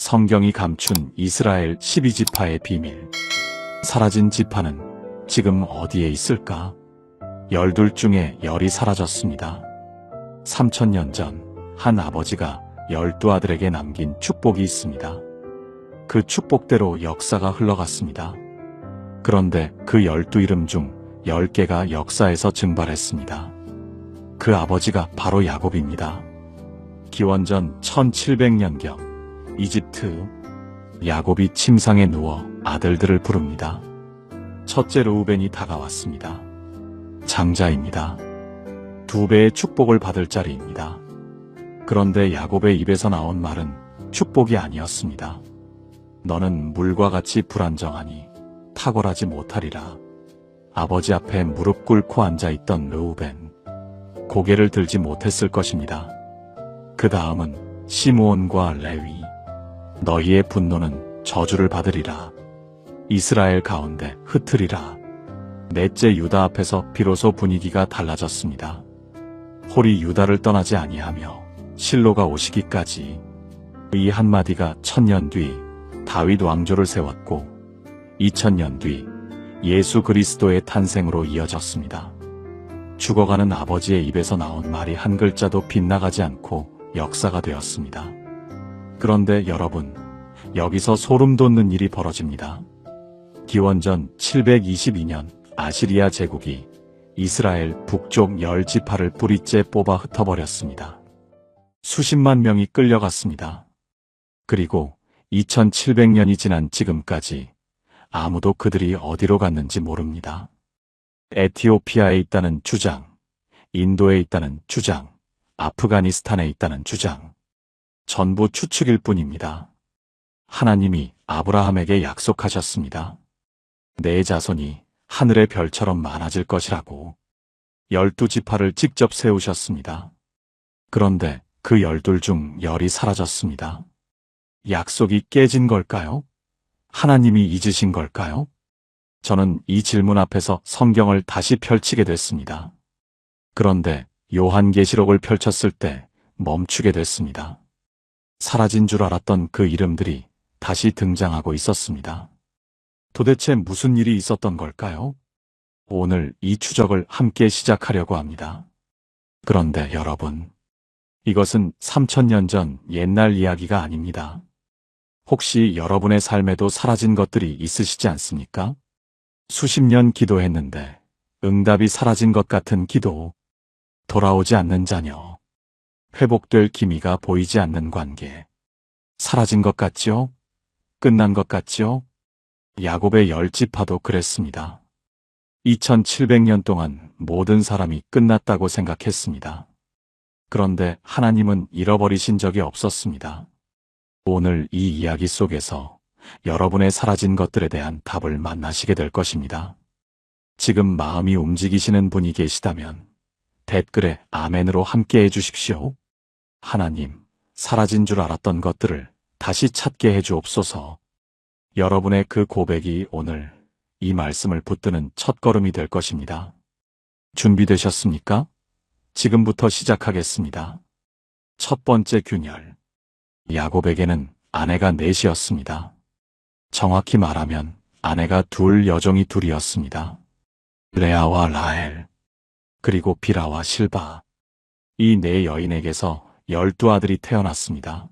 성경이 감춘 이스라엘 12지파의 비밀. 사라진 지파는 지금 어디에 있을까? 12 중에 10이 사라졌습니다. 3000년 전 한 아버지가 12 아들에게 남긴 축복이 있습니다. 그 축복대로 역사가 흘러갔습니다. 그런데 그 12 이름 중 10개가 역사에서 증발했습니다. 그 아버지가 바로 야곱입니다. 기원전 1700년경 이집트. 야곱이 침상에 누워 아들들을 부릅니다. 첫째 르우벤이 다가왔습니다. 장자입니다. 2배의 축복을 받을 자리입니다. 그런데 야곱의 입에서 나온 말은 축복이 아니었습니다. 너는 물과 같이 불안정하니 탁월하지 못하리라. 아버지 앞에 무릎 꿇고 앉아있던 르우벤. 고개를 들지 못했을 것입니다. 그 다음은 시므온과 레위. 너희의 분노는 저주를 받으리라. 이스라엘 가운데 흩으리라. 넷째 유다 앞에서 비로소 분위기가 달라졌습니다. 홀이 유다를 떠나지 아니하며 실로가 오시기까지. 이 한마디가 1000년 뒤 다윗 왕조를 세웠고 2000년 뒤 예수 그리스도의 탄생으로 이어졌습니다. 죽어가는 아버지의 입에서 나온 말이 한 글자도 빗나가지 않고 역사가 되었습니다. 그런데 여러분, 여기서 소름 돋는 일이 벌어집니다. 기원전 722년 아시리아 제국이 이스라엘 북쪽 10지파를 뿌리째 뽑아 흩어버렸습니다. 수십만 명이 끌려갔습니다. 그리고 2700년이 지난 지금까지 아무도 그들이 어디로 갔는지 모릅니다. 에티오피아에 있다는 주장, 인도에 있다는 주장, 아프가니스탄에 있다는 주장. 전부 추측일 뿐입니다. 하나님이 아브라함에게 약속하셨습니다. 내 자손이 하늘의 별처럼 많아질 것이라고. 12지파를 직접 세우셨습니다. 그런데 그 12 중 10이 사라졌습니다. 약속이 깨진 걸까요? 하나님이 잊으신 걸까요? 저는 이 질문 앞에서 성경을 다시 펼치게 됐습니다. 그런데 요한계시록을 펼쳤을 때 멈추게 됐습니다. 사라진 줄 알았던 그 이름들이 다시 등장하고 있었습니다. 도대체 무슨 일이 있었던 걸까요? 오늘 이 추적을 함께 시작하려고 합니다. 그런데 여러분, 이것은 3000년 전 옛날 이야기가 아닙니다. 혹시 여러분의 삶에도 사라진 것들이 있으시지 않습니까? 수십 년 기도했는데 응답이 사라진 것 같은 기도, 돌아오지 않는 자녀, 회복될 기미가 보이지 않는 관계, 사라진 것 같지요? 끝난 것 같지요? 야곱의 10지파도 그랬습니다. 2700년 동안 모든 사람이 끝났다고 생각했습니다. 그런데 하나님은 잃어버리신 적이 없었습니다. 오늘 이 이야기 속에서 여러분의 사라진 것들에 대한 답을 만나시게 될 것입니다. 지금 마음이 움직이시는 분이 계시다면 댓글에 아멘으로 함께 해주십시오. 하나님, 사라진 줄 알았던 것들을 다시 찾게 해주옵소서. 여러분의 그 고백이 오늘 이 말씀을 붙드는 첫걸음이 될 것입니다. 준비되셨습니까? 지금부터 시작하겠습니다. 첫 번째 균열. 야곱에게는 아내가 넷이었습니다. 정확히 말하면 아내가 여종이 둘이었습니다. 레아와 라헬, 그리고 빌하와 실바. 이 네 여인에게서 12 아들이 태어났습니다.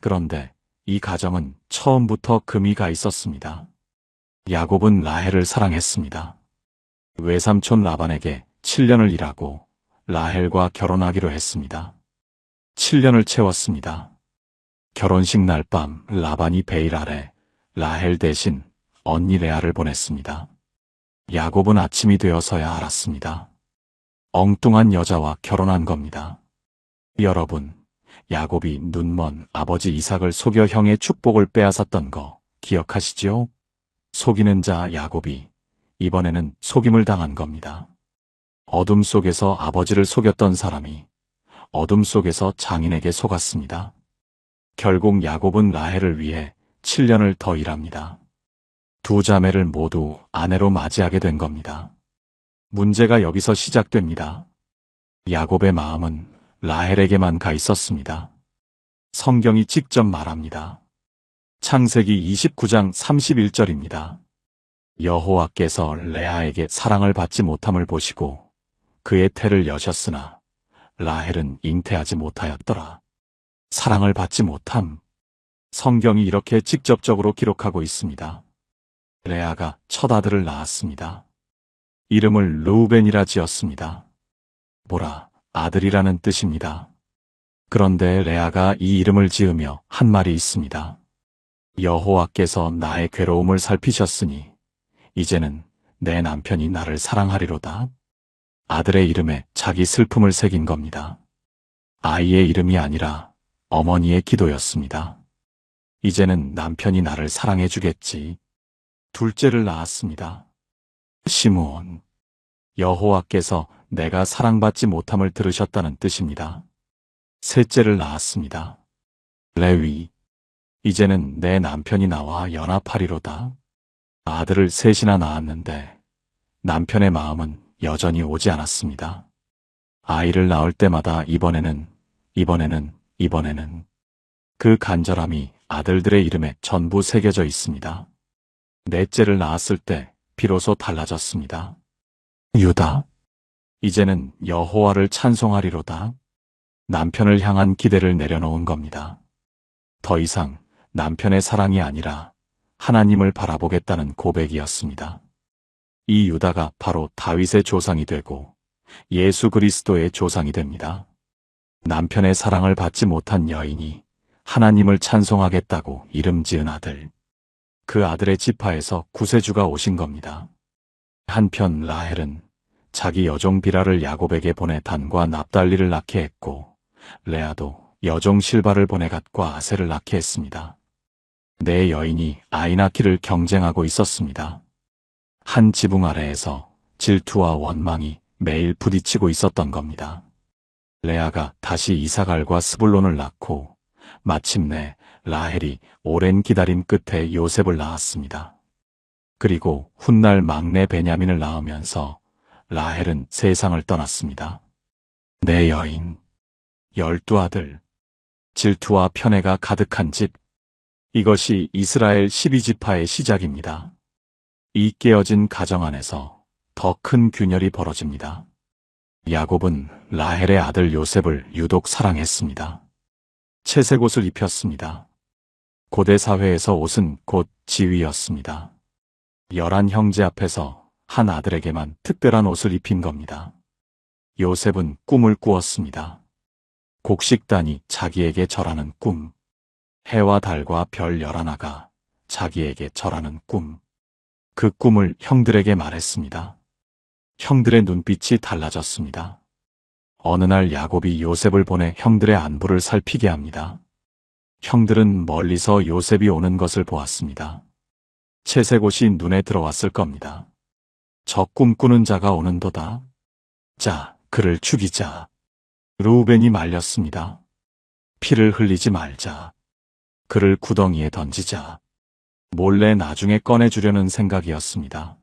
그런데 이 가정은 처음부터 금이 가 있었습니다. 야곱은 라헬을 사랑했습니다. 외삼촌 라반에게 7년을 일하고 라헬과 결혼하기로 했습니다. 7년을 채웠습니다. 결혼식 날 밤 라반이 베일 아래 라헬 대신 언니 레아를 보냈습니다. 야곱은 아침이 되어서야 알았습니다. 엉뚱한 여자와 결혼한 겁니다. 여러분, 야곱이 눈먼 아버지 이삭을 속여 형의 축복을 빼앗았던 거 기억하시지요? 속이는 자 야곱이 이번에는 속임을 당한 겁니다. 어둠 속에서 아버지를 속였던 사람이 어둠 속에서 장인에게 속았습니다. 결국 야곱은 라헬을 위해 7년을 더 일합니다. 2 자매를 모두 아내로 맞이하게 된 겁니다. 문제가 여기서 시작됩니다. 야곱의 마음은 라헬에게만 가 있었습니다. 성경이 직접 말합니다. 창세기 29장 31절입니다. 여호와께서 레아에게 사랑을 받지 못함을 보시고 그의 태를 여셨으나 라헬은 잉태하지 못하였더라. 사랑을 받지 못함. 성경이 이렇게 직접적으로 기록하고 있습니다. 레아가 첫 아들을 낳았습니다. 이름을 르우벤이라 지었습니다. 보라, 아들이라는 뜻입니다. 그런데 레아가 이 이름을 지으며 한 말이 있습니다. 여호와께서 나의 괴로움을 살피셨으니 이제는 내 남편이 나를 사랑하리로다. 아들의 이름에 자기 슬픔을 새긴 겁니다. 아이의 이름이 아니라 어머니의 기도였습니다. 이제는 남편이 나를 사랑해 주겠지. 둘째를 낳았습니다. 시므온. 여호와께서 내가 사랑받지 못함을 들으셨다는 뜻입니다. 셋째를 낳았습니다. 레위. 이제는 내 남편이 나와 연합하리로다. 아들을 셋이나 낳았는데 남편의 마음은 여전히 오지 않았습니다. 아이를 낳을 때마다 이번에는 그 간절함이 아들들의 이름에 전부 새겨져 있습니다. 넷째를 낳았을 때 비로소 달라졌습니다. 유다. 이제는 여호와를 찬송하리로다. 남편을 향한 기대를 내려놓은 겁니다. 더 이상 남편의 사랑이 아니라 하나님을 바라보겠다는 고백이었습니다. 이 유다가 바로 다윗의 조상이 되고 예수 그리스도의 조상이 됩니다. 남편의 사랑을 받지 못한 여인이 하나님을 찬송하겠다고 이름 지은 아들. 그 아들의 지파에서 구세주가 오신 겁니다. 한편 라헬은 자기 여종 비라를 야곱에게 보내 단과 납달리를 낳게 했고 레아도 여종 실바를 보내 갓과 아셀을 낳게 했습니다. 네 여인이 아이 낳기를 경쟁하고 있었습니다. 한 지붕 아래에서 질투와 원망이 매일 부딪히고 있었던 겁니다. 레아가 다시 이사갈과 스불론을 낳고 마침내 라헬이 오랜 기다림 끝에 요셉을 낳았습니다. 그리고 훗날 막내 베냐민을 낳으면서 라헬은 세상을 떠났습니다. 네 여인, 12아들, 질투와 편애가 가득한 집. 이것이 이스라엘 12지파의 시작입니다. 이 깨어진 가정 안에서 더 큰 균열이 벌어집니다. 야곱은 라헬의 아들 요셉을 유독 사랑했습니다. 채색 옷을 입혔습니다. 고대 사회에서 옷은 곧 지위였습니다. 11 형제 앞에서 한 아들에게만 특별한 옷을 입힌 겁니다. 요셉은 꿈을 꾸었습니다. 곡식단이 자기에게 절하는 꿈. 해와 달과 별 11가 자기에게 절하는 꿈. 그 꿈을 형들에게 말했습니다. 형들의 눈빛이 달라졌습니다. 어느 날 야곱이 요셉을 보내 형들의 안부를 살피게 합니다. 형들은 멀리서 요셉이 오는 것을 보았습니다. 채색 옷이 눈에 들어왔을 겁니다. 저 꿈꾸는 자가 오는도다. 자, 그를 죽이자. 르우벤이 말렸습니다. 피를 흘리지 말자. 그를 구덩이에 던지자. 몰래 나중에 꺼내주려는 생각이었습니다.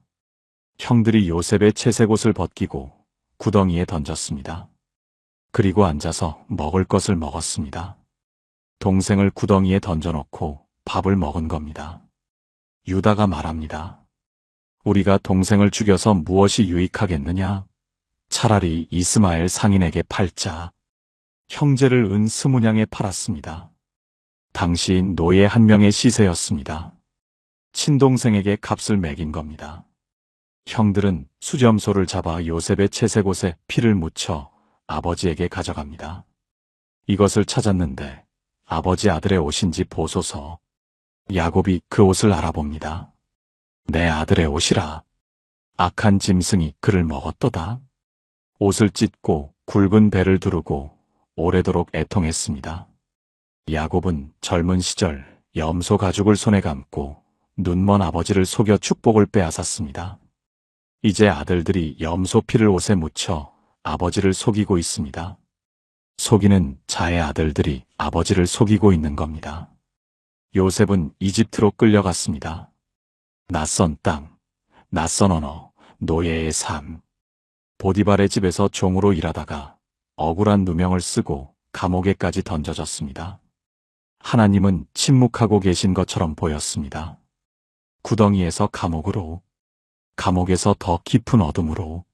형들이 요셉의 채색 옷을 벗기고 구덩이에 던졌습니다. 그리고 앉아서 먹을 것을 먹었습니다. 동생을 구덩이에 던져놓고 밥을 먹은 겁니다. 유다가 말합니다. 우리가 동생을 죽여서 무엇이 유익하겠느냐? 차라리 이스마엘 상인에게 팔자. 형제를 은 20냥에 팔았습니다. 당시 노예 한 명의 시세였습니다. 친동생에게 값을 매긴 겁니다. 형들은 수점소를 잡아 요셉의 채색 옷에 피를 묻혀 아버지에게 가져갑니다. 이것을 찾았는데 아버지 아들의 옷인지 보소서. 야곱이 그 옷을 알아봅니다. 내 아들의 옷이라. 악한 짐승이 그를 먹었도다. 옷을 찢고 굵은 배를 두르고 오래도록 애통했습니다. 야곱은 젊은 시절 염소 가죽을 손에 감고 눈먼 아버지를 속여 축복을 빼앗았습니다. 이제 아들들이 염소 피를 옷에 묻혀 아버지를 속이고 있습니다. 속이는 자의 아들들이 아버지를 속이고 있는 겁니다. 요셉은 이집트로 끌려갔습니다. 낯선 땅, 낯선 언어, 노예의 삶. 보디발의 집에서 종으로 일하다가 억울한 누명을 쓰고 감옥에까지 던져졌습니다. 하나님은 침묵하고 계신 것처럼 보였습니다. 구덩이에서 감옥으로, 감옥에서 더 깊은 어둠으로.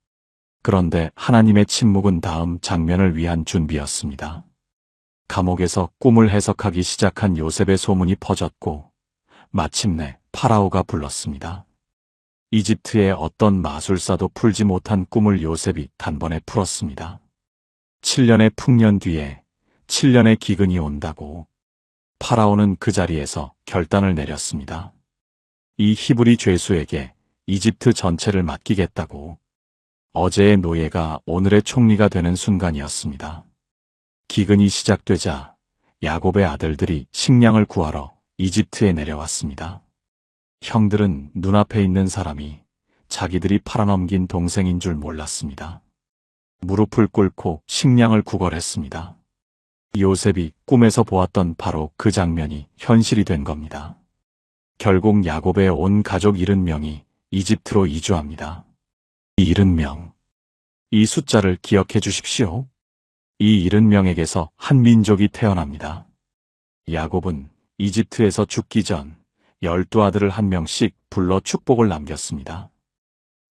그런데 하나님의 침묵은 다음 장면을 위한 준비였습니다. 감옥에서 꿈을 해석하기 시작한 요셉의 소문이 퍼졌고 마침내 파라오가 불렀습니다. 이집트의 어떤 마술사도 풀지 못한 꿈을 요셉이 단번에 풀었습니다. 7년의 풍년 뒤에 7년의 기근이 온다고. 파라오는 그 자리에서 결단을 내렸습니다. 이 히브리 죄수에게 이집트 전체를 맡기겠다고. 어제의 노예가 오늘의 총리가 되는 순간이었습니다. 기근이 시작되자 야곱의 아들들이 식량을 구하러 이집트에 내려왔습니다. 형들은 눈앞에 있는 사람이 자기들이 팔아넘긴 동생인 줄 몰랐습니다. 무릎을 꿇고 식량을 구걸했습니다. 요셉이 꿈에서 보았던 바로 그 장면이 현실이 된 겁니다. 결국 야곱의 온 가족 70명이 이집트로 이주합니다. 이 70명. 이 숫자를 기억해 주십시오. 이 70명에게서 한 민족이 태어납니다. 야곱은 이집트에서 죽기 전 12아들을 한 명씩 불러 축복을 남겼습니다.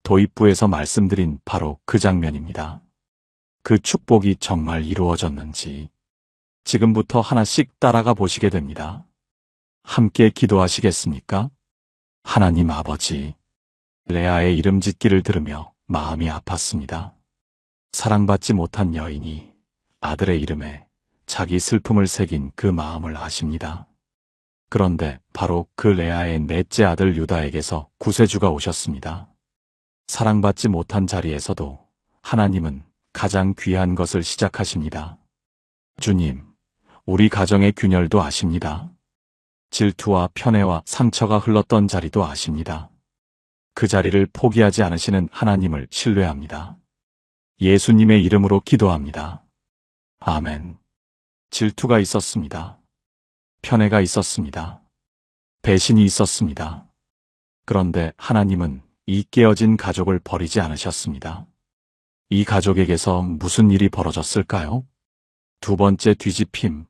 도입부에서 말씀드린 바로 그 장면입니다. 그 축복이 정말 이루어졌는지 지금부터 하나씩 따라가 보시게 됩니다. 함께 기도하시겠습니까? 하나님 아버지, 레아의 이름 짓기를 들으며 마음이 아팠습니다. 사랑받지 못한 여인이 아들의 이름에 자기 슬픔을 새긴 그 마음을 아십니다. 그런데 바로 그 레아의 넷째 아들 유다에게서 구세주가 오셨습니다. 사랑받지 못한 자리에서도 하나님은 가장 귀한 것을 시작하십니다. 주님, 우리 가정의 균열도 아십니다. 질투와 편애와 상처가 흘렀던 자리도 아십니다. 그 자리를 포기하지 않으시는 하나님을 신뢰합니다. 예수님의 이름으로 기도합니다. 아멘. 질투가 있었습니다. 편애가 있었습니다. 배신이 있었습니다. 그런데 하나님은 이 깨어진 가족을 버리지 않으셨습니다. 이 가족에게서 무슨 일이 벌어졌을까요? 두 번째 뒤집힘.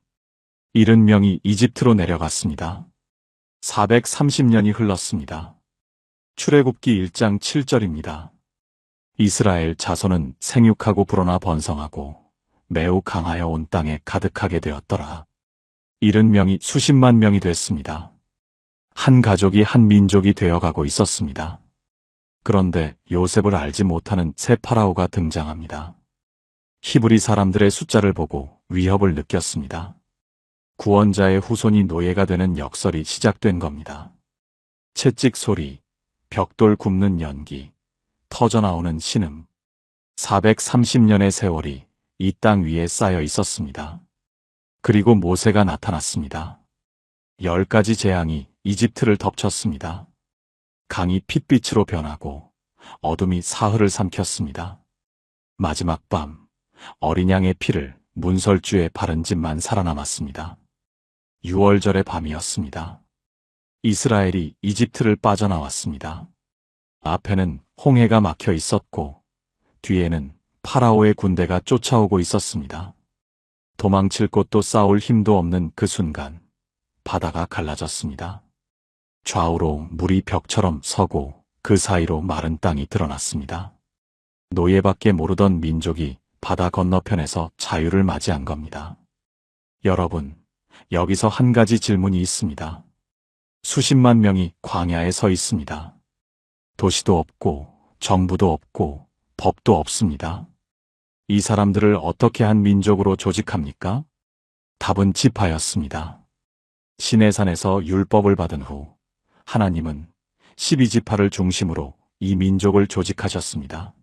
70명이 이집트로 내려갔습니다. 430년이 흘렀습니다. 출애굽기 1장 7절입니다. 이스라엘 자손은 생육하고 불어나 번성하고 매우 강하여 온 땅에 가득하게 되었더라. 70명이 수십만 명이 됐습니다. 한 가족이 한 민족이 되어가고 있었습니다. 그런데 요셉을 알지 못하는 새 파라오가 등장합니다. 히브리 사람들의 숫자를 보고 위협을 느꼈습니다. 구원자의 후손이 노예가 되는 역설이 시작된 겁니다. 채찍 소리, 벽돌 굽는 연기, 터져나오는 신음. 430년의 세월이 이 땅 위에 쌓여 있었습니다. 그리고 모세가 나타났습니다. 10가지 재앙이 이집트를 덮쳤습니다. 강이 핏빛으로 변하고 어둠이 사흘을 삼켰습니다. 마지막 밤, 어린 양의 피를 문설주에 바른 집만 살아남았습니다. 6월절의 밤이었습니다. 이스라엘이 이집트를 빠져나왔습니다. 앞에는 홍해가 막혀 있었고 뒤에는 파라오의 군대가 쫓아오고 있었습니다. 도망칠 곳도 싸울 힘도 없는 그 순간 바다가 갈라졌습니다. 좌우로 물이 벽처럼 서고 그 사이로 마른 땅이 드러났습니다. 노예밖에 모르던 민족이 바다 건너편에서 자유를 맞이한 겁니다. 여러분, 여기서 한 가지 질문이 있습니다. 수십만 명이 광야에 서 있습니다. 도시도 없고 정부도 없고 법도 없습니다. 이 사람들을 어떻게 한 민족으로 조직합니까? 답은 지파였습니다. 시내산에서 율법을 받은 후 하나님은 12지파를 중심으로 이 민족을 조직하셨습니다.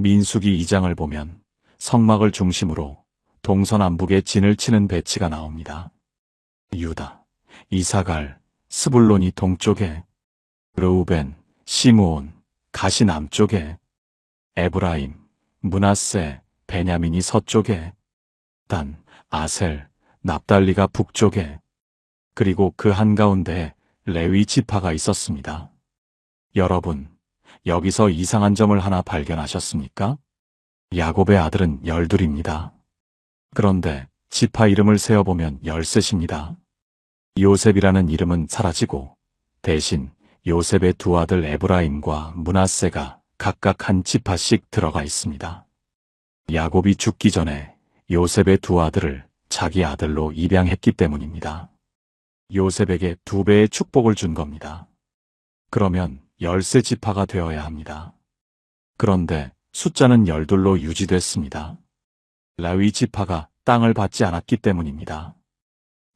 민수기 2장을 보면 성막을 중심으로 동서남북에 진을 치는 배치가 나옵니다. 유다, 이사갈, 스불론이 동쪽에, 르우벤, 시므온, 가시 남쪽에, 에브라임, 므낫세, 베냐민이 서쪽에, 단, 아셀, 납달리가 북쪽에, 그리고 그 한가운데에 레위 지파가 있었습니다. 여러분, 여기서 이상한 점을 하나 발견하셨습니까? 야곱의 아들은 12입니다. 그런데 지파 이름을 세어보면 13입니다. 요셉이라는 이름은 사라지고 대신 요셉의 두 아들 에브라임과 므낫세가 각각 한 지파씩 들어가 있습니다. 야곱이 죽기 전에 요셉의 두 아들을 자기 아들로 입양했기 때문입니다. 요셉에게 2배의 축복을 준 겁니다. 그러면 13지파가 되어야 합니다. 그런데 숫자는 12로 유지됐습니다. 레위 지파가 땅을 받지 않았기 때문입니다.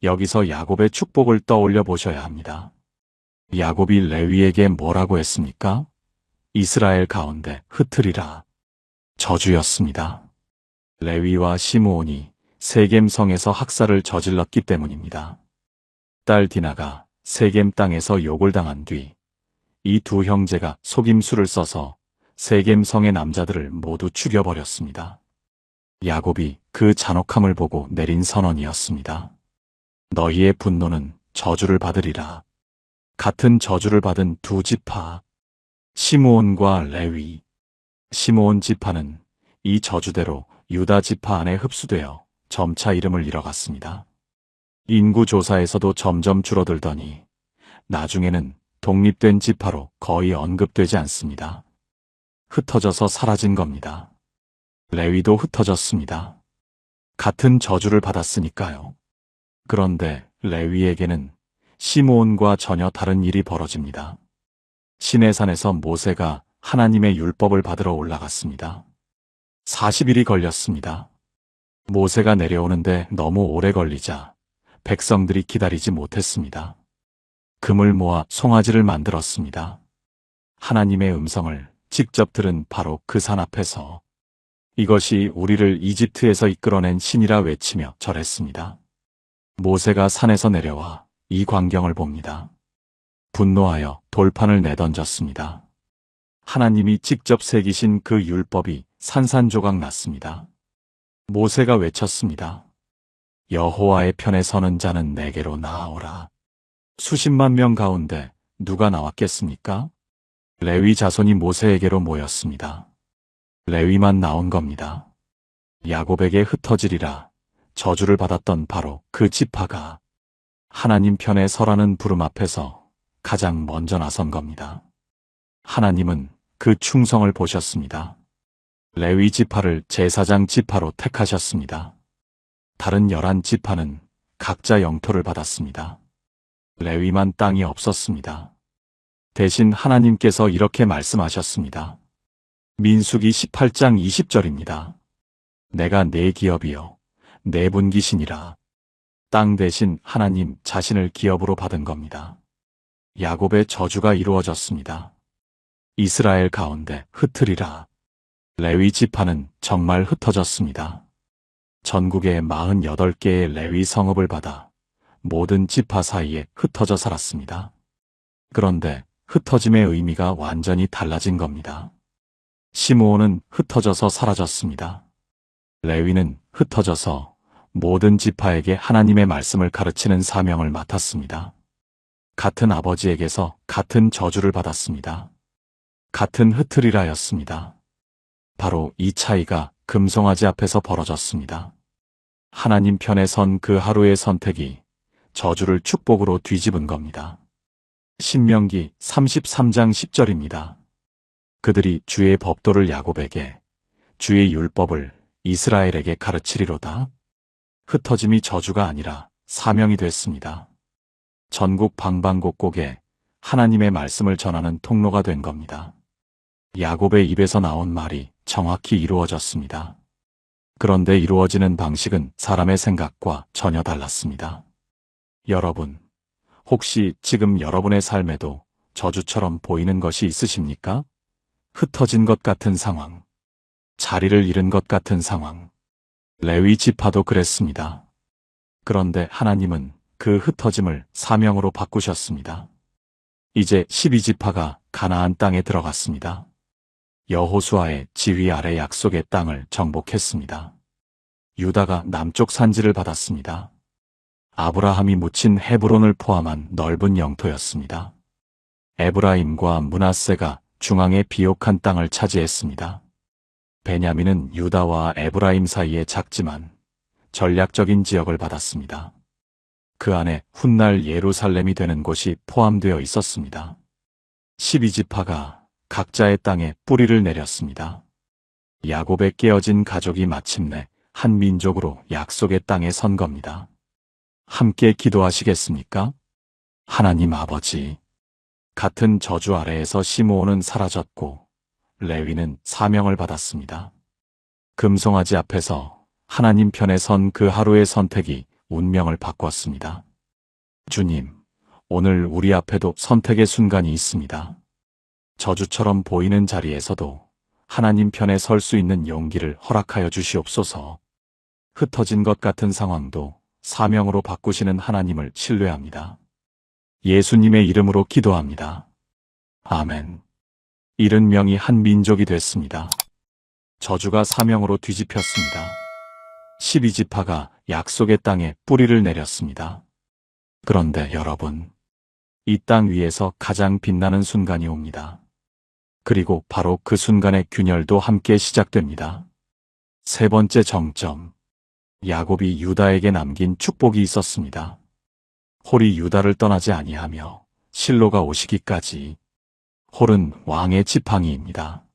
여기서 야곱의 축복을 떠올려 보셔야 합니다. 야곱이 레위에게 뭐라고 했습니까? 이스라엘 가운데 흩으리라. 저주였습니다. 레위와 시므온이 세겜성에서 학살을 저질렀기 때문입니다. 딸 디나가 세겜 땅에서 욕을 당한 뒤 이 두 형제가 속임수를 써서 세겜성의 남자들을 모두 죽여버렸습니다. 야곱이 그 잔혹함을 보고 내린 선언이었습니다. 너희의 분노는 저주를 받으리라. 같은 저주를 받은 두 지파, 시므온과 레위. 시므온 지파는 이 저주대로 유다 지파 안에 흡수되어 점차 이름을 잃어갔습니다. 인구 조사에서도 점점 줄어들더니 나중에는 독립된 지파로 거의 언급되지 않습니다. 흩어져서 사라진 겁니다. 레위도 흩어졌습니다. 같은 저주를 받았으니까요. 그런데 레위에게는 시므온과 전혀 다른 일이 벌어집니다. 시내산에서 모세가 하나님의 율법을 받으러 올라갔습니다. 40일이 걸렸습니다. 모세가 내려오는데 너무 오래 걸리자 백성들이 기다리지 못했습니다. 금을 모아 송아지를 만들었습니다. 하나님의 음성을 직접 들은 바로 그 산 앞에서 이것이 우리를 이집트에서 이끌어낸 신이라 외치며 절했습니다. 모세가 산에서 내려와 이 광경을 봅니다. 분노하여 돌판을 내던졌습니다. 하나님이 직접 새기신 그 율법이 산산조각 났습니다. 모세가 외쳤습니다. 여호와의 편에 서는 자는 내게로 나아오라. 수십만 명 가운데 누가 나왔겠습니까? 레위 자손이 모세에게로 모였습니다. 레위만 나온 겁니다. 야곱에게 흩어지리라 저주를 받았던 바로 그 지파가 하나님 편에 서라는 부름 앞에서 가장 먼저 나선 겁니다. 하나님은 그 충성을 보셨습니다. 레위 지파를 제사장 지파로 택하셨습니다. 다른 11지파는 각자 영토를 받았습니다. 레위만 땅이 없었습니다. 대신 하나님께서 이렇게 말씀하셨습니다. 민수기 18장 20절입니다. 내가 내 기업이요 내 분기신이라. 땅 대신 하나님 자신을 기업으로 받은 겁니다. 야곱의 저주가 이루어졌습니다. 이스라엘 가운데 흩으리라. 레위 지파는 정말 흩어졌습니다. 전국의 48개의 레위 성읍을 받아 모든 지파 사이에 흩어져 살았습니다. 그런데 흩어짐의 의미가 완전히 달라진 겁니다. 시므온은 흩어져서 사라졌습니다. 레위는 흩어져서 모든 지파에게 하나님의 말씀을 가르치는 사명을 맡았습니다. 같은 아버지에게서 같은 저주를 받았습니다. 같은 흩으리라였습니다. 바로 이 차이가 금송아지 앞에서 벌어졌습니다. 하나님 편에 선 그 하루의 선택이 저주를 축복으로 뒤집은 겁니다. 신명기 33장 10절입니다. 그들이 주의 법도를 야곱에게, 주의 율법을 이스라엘에게 가르치리로다. 흩어짐이 저주가 아니라 사명이 됐습니다. 전국 방방곡곡에 하나님의 말씀을 전하는 통로가 된 겁니다. 야곱의 입에서 나온 말이 정확히 이루어졌습니다. 그런데 이루어지는 방식은 사람의 생각과 전혀 달랐습니다. 여러분, 혹시 지금 여러분의 삶에도 저주처럼 보이는 것이 있으십니까? 흩어진 것 같은 상황, 자리를 잃은 것 같은 상황. 레위 지파도 그랬습니다. 그런데 하나님은 그 흩어짐을 사명으로 바꾸셨습니다. 이제 12지파가 가나안 땅에 들어갔습니다. 여호수아의 지휘 아래 약속의 땅을 정복했습니다. 유다가 남쪽 산지를 받았습니다. 아브라함이 묻힌 헤브론을 포함한 넓은 영토였습니다. 에브라임과 므낫세가 중앙의 비옥한 땅을 차지했습니다. 베냐민은 유다와 에브라임 사이에 작지만 전략적인 지역을 받았습니다. 그 안에 훗날 예루살렘이 되는 곳이 포함되어 있었습니다. 12지파가 각자의 땅에 뿌리를 내렸습니다. 야곱의 깨어진 가족이 마침내 한 민족으로 약속의 땅에 선 겁니다. 함께 기도하시겠습니까? 하나님 아버지, 같은 저주 아래에서 시므온은 사라졌고 레위는 사명을 받았습니다. 금송아지 앞에서 하나님 편에 선 그 하루의 선택이 운명을 바꿨습니다. 주님, 오늘 우리 앞에도 선택의 순간이 있습니다. 저주처럼 보이는 자리에서도 하나님 편에 설 수 있는 용기를 허락하여 주시옵소서. 흩어진 것 같은 상황도 사명으로 바꾸시는 하나님을 신뢰합니다. 예수님의 이름으로 기도합니다. 아멘. 70명이 한 민족이 됐습니다. 저주가 사명으로 뒤집혔습니다. 12지파가 약속의 땅에 뿌리를 내렸습니다. 그런데 여러분, 이 땅 위에서 가장 빛나는 순간이 옵니다. 그리고 바로 그 순간의 균열도 함께 시작됩니다. 세 번째 정점, 야곱이 유다에게 남긴 축복이 있었습니다. 홀이 유다를 떠나지 아니하며 실로가 오시기까지. 홀은 왕의 지팡이입니다.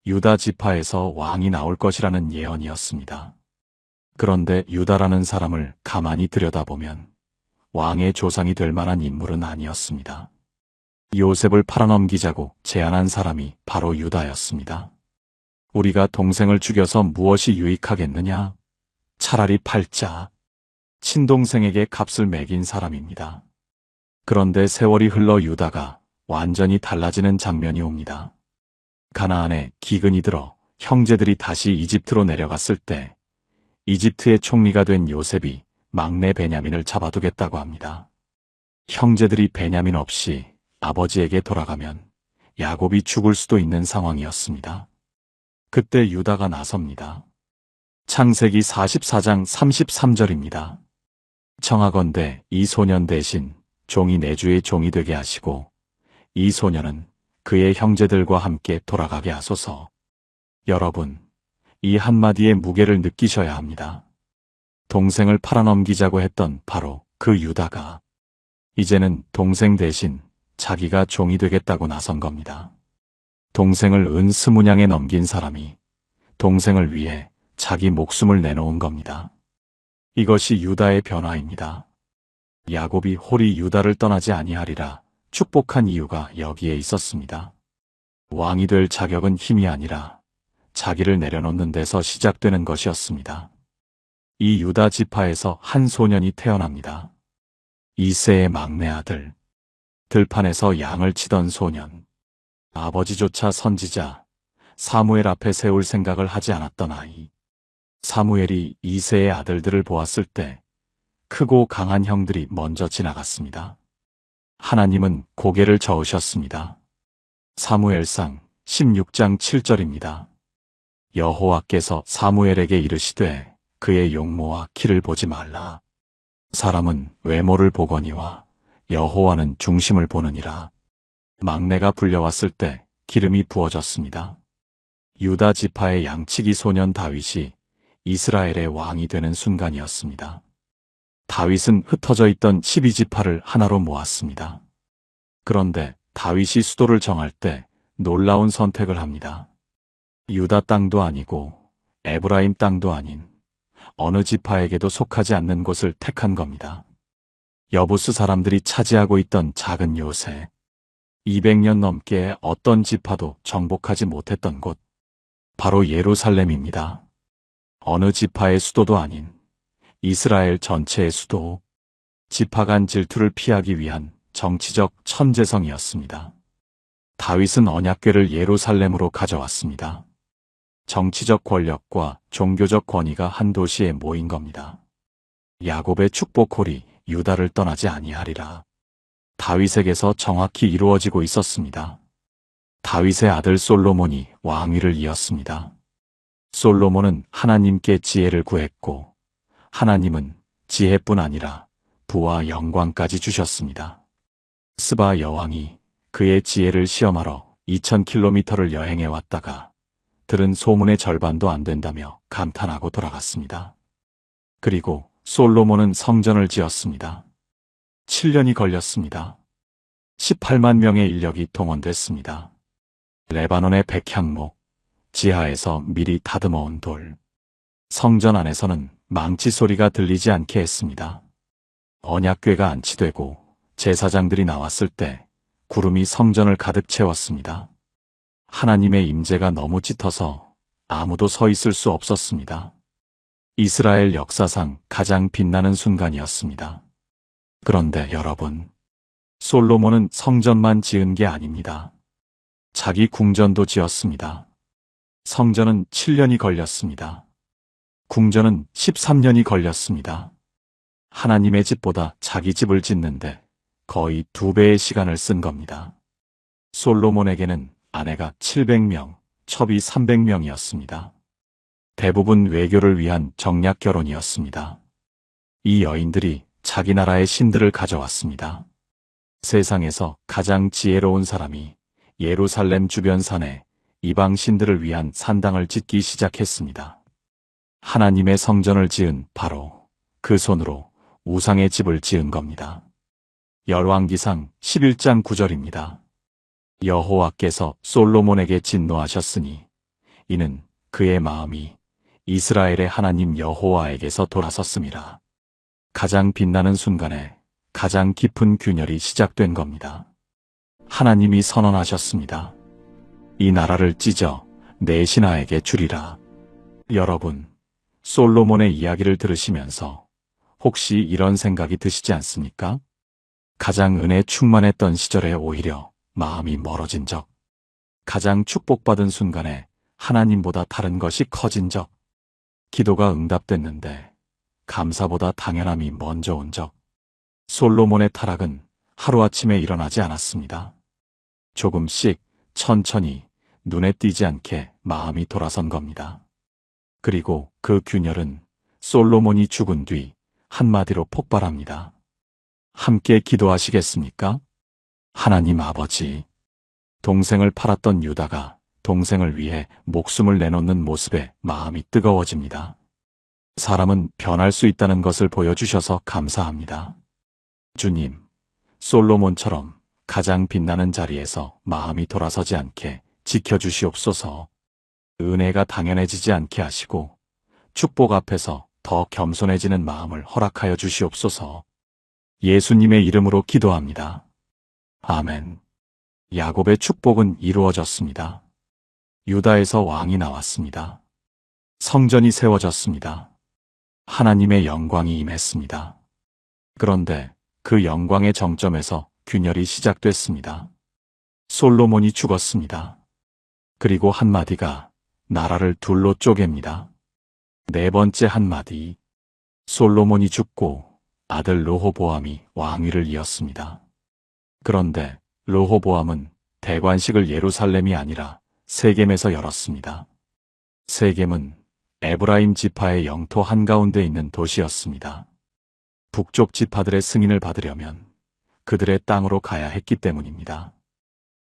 유다 지파에서 왕이 나올 것이라는 예언이었습니다. 그런데 유다라는 사람을 가만히 들여다보면 왕의 조상이 될 만한 인물은 아니었습니다. 요셉을 팔아넘기자고 제안한 사람이 바로 유다였습니다. 우리가 동생을 죽여서 무엇이 유익하겠느냐? 차라리 팔자. 친동생에게 값을 매긴 사람입니다. 그런데 세월이 흘러 유다가 완전히 달라지는 장면이 옵니다. 가나안에 기근이 들어 형제들이 다시 이집트로 내려갔을 때 이집트의 총리가 된 요셉이 막내 베냐민을 잡아두겠다고 합니다. 형제들이 베냐민 없이 아버지에게 돌아가면 야곱이 죽을 수도 있는 상황이었습니다. 그때 유다가 나섭니다. 창세기 44장 33절입니다. 청하건대 이 소년 대신 종이 내 주의 종이 되게 하시고 이 소년은 그의 형제들과 함께 돌아가게 하소서. 여러분, 이 한마디의 무게를 느끼셔야 합니다. 동생을 팔아넘기자고 했던 바로 그 유다가 이제는 동생 대신 자기가 종이 되겠다고 나선 겁니다. 동생을 은스무냥에 넘긴 사람이 동생을 위해 자기 목숨을 내놓은 겁니다. 이것이 유다의 변화입니다. 야곱이 홀이 유다를 떠나지 아니하리라 축복한 이유가 여기에 있었습니다. 왕이 될 자격은 힘이 아니라 자기를 내려놓는 데서 시작되는 것이었습니다. 이 유다 지파에서 한 소년이 태어납니다. 이새의 막내 아들, 들판에서 양을 치던 소년, 아버지조차 선지자 사무엘 앞에 세울 생각을 하지 않았던 아이. 사무엘이 이새의 아들들을 보았을 때 크고 강한 형들이 먼저 지나갔습니다. 하나님은 고개를 저으셨습니다. 사무엘상 16장 7절입니다. 여호와께서 사무엘에게 이르시되 그의 용모와 키를 보지 말라. 사람은 외모를 보거니와 여호와는 중심을 보느니라. 막내가 불려왔을 때 기름이 부어졌습니다. 유다 지파의 양치기 소년 다윗이 이스라엘의 왕이 되는 순간이었습니다. 다윗은 흩어져 있던 12지파를 하나로 모았습니다. 그런데 다윗이 수도를 정할 때 놀라운 선택을 합니다. 유다 땅도 아니고 에브라임 땅도 아닌 어느 지파에게도 속하지 않는 곳을 택한 겁니다. 여부스 사람들이 차지하고 있던 작은 요새, 200년 넘게 어떤 지파도 정복하지 못했던 곳, 바로 예루살렘입니다. 어느 지파의 수도도 아닌 이스라엘 전체의 수도, 지파 간 질투를 피하기 위한 정치적 천재성이었습니다. 다윗은 언약궤를 예루살렘으로 가져왔습니다. 정치적 권력과 종교적 권위가 한 도시에 모인 겁니다. 야곱의 축복홀이 유다를 떠나지 아니하리라. 다윗에게서 정확히 이루어지고 있었습니다. 다윗의 아들 솔로몬이 왕위를 이었습니다. 솔로몬은 하나님께 지혜를 구했고 하나님은 지혜뿐 아니라 부와 영광까지 주셨습니다. 스바 여왕이 그의 지혜를 시험하러 2000km를 여행해 왔다가 들은 소문의 절반도 안 된다며 감탄하고 돌아갔습니다. 그리고 솔로몬은 성전을 지었습니다. 7년이 걸렸습니다. 18만 명의 인력이 동원됐습니다. 레바논의 백향목, 지하에서 미리 다듬어온 돌, 성전 안에서는 망치 소리가 들리지 않게 했습니다. 언약궤가 안치되고 제사장들이 나왔을 때 구름이 성전을 가득 채웠습니다. 하나님의 임재가 너무 짙어서 아무도 서 있을 수 없었습니다. 이스라엘 역사상 가장 빛나는 순간이었습니다. 그런데 여러분, 솔로몬은 성전만 지은 게 아닙니다. 자기 궁전도 지었습니다. 성전은 7년이 걸렸습니다. 궁전은 13년이 걸렸습니다. 하나님의 집보다 자기 집을 짓는데 거의 2배의 시간을 쓴 겁니다. 솔로몬에게는 아내가 700명, 첩이 300명이었습니다. 대부분 외교를 위한 정략 결혼이었습니다. 이 여인들이 자기 나라의 신들을 가져왔습니다. 세상에서 가장 지혜로운 사람이 예루살렘 주변 산에 이방 신들을 위한 산당을 짓기 시작했습니다. 하나님의 성전을 지은 바로 그 손으로 우상의 집을 지은 겁니다. 열왕기상 11장 9절입니다. 여호와께서 솔로몬에게 진노하셨으니 이는 그의 마음이 이스라엘의 하나님 여호와에게서 돌아섰음이라. 가장 빛나는 순간에 가장 깊은 균열이 시작된 겁니다. 하나님이 선언하셨습니다. 이 나라를 찢어 내 신하에게 주리라. 여러분, 솔로몬의 이야기를 들으시면서 혹시 이런 생각이 드시지 않습니까? 가장 은혜 충만했던 시절에 오히려 마음이 멀어진 적, 가장 축복받은 순간에 하나님보다 다른 것이 커진 적, 기도가 응답됐는데 감사보다 당연함이 먼저 온 적. 솔로몬의 타락은 하루아침에 일어나지 않았습니다. 조금씩 천천히 눈에 띄지 않게 마음이 돌아선 겁니다. 그리고 그 균열은 솔로몬이 죽은 뒤 한마디로 폭발합니다. 함께 기도하시겠습니까? 하나님 아버지, 동생을 팔았던 유다가 동생을 위해 목숨을 내놓는 모습에 마음이 뜨거워집니다. 사람은 변할 수 있다는 것을 보여주셔서 감사합니다. 주님, 솔로몬처럼 가장 빛나는 자리에서 마음이 돌아서지 않게 지켜주시옵소서. 은혜가 당연해지지 않게 하시고 축복 앞에서 더 겸손해지는 마음을 허락하여 주시옵소서. 예수님의 이름으로 기도합니다. 아멘. 야곱의 축복은 이루어졌습니다. 유다에서 왕이 나왔습니다. 성전이 세워졌습니다. 하나님의 영광이 임했습니다. 그런데 그 영광의 정점에서 균열이 시작됐습니다. 솔로몬이 죽었습니다. 그리고 한마디가 나라를 둘로 쪼갭니다. 네 번째 한마디, 솔로몬이 죽고 아들 르호보암이 왕위를 이었습니다. 그런데 르호보암은 대관식을 예루살렘이 아니라 세겜에서 열었습니다. 세겜은 에브라임 지파의 영토 한가운데 있는 도시였습니다. 북쪽 지파들의 승인을 받으려면 그들의 땅으로 가야 했기 때문입니다.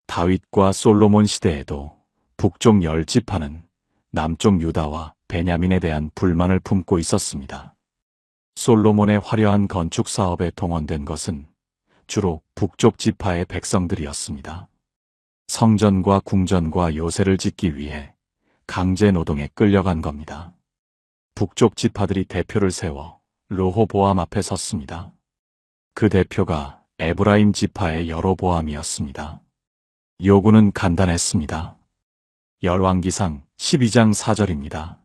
다윗과 솔로몬 시대에도 북쪽 10지파는 남쪽 유다와 베냐민에 대한 불만을 품고 있었습니다. 솔로몬의 화려한 건축 사업에 동원된 것은 주로 북쪽 지파의 백성들이었습니다. 성전과 궁전과 요새를 짓기 위해 강제 노동에 끌려간 겁니다. 북쪽 지파들이 대표를 세워 르호보암 앞에 섰습니다. 그 대표가 에브라임 지파의 여로보암이었습니다. 요구는 간단했습니다. 열왕기상 12장 4절입니다.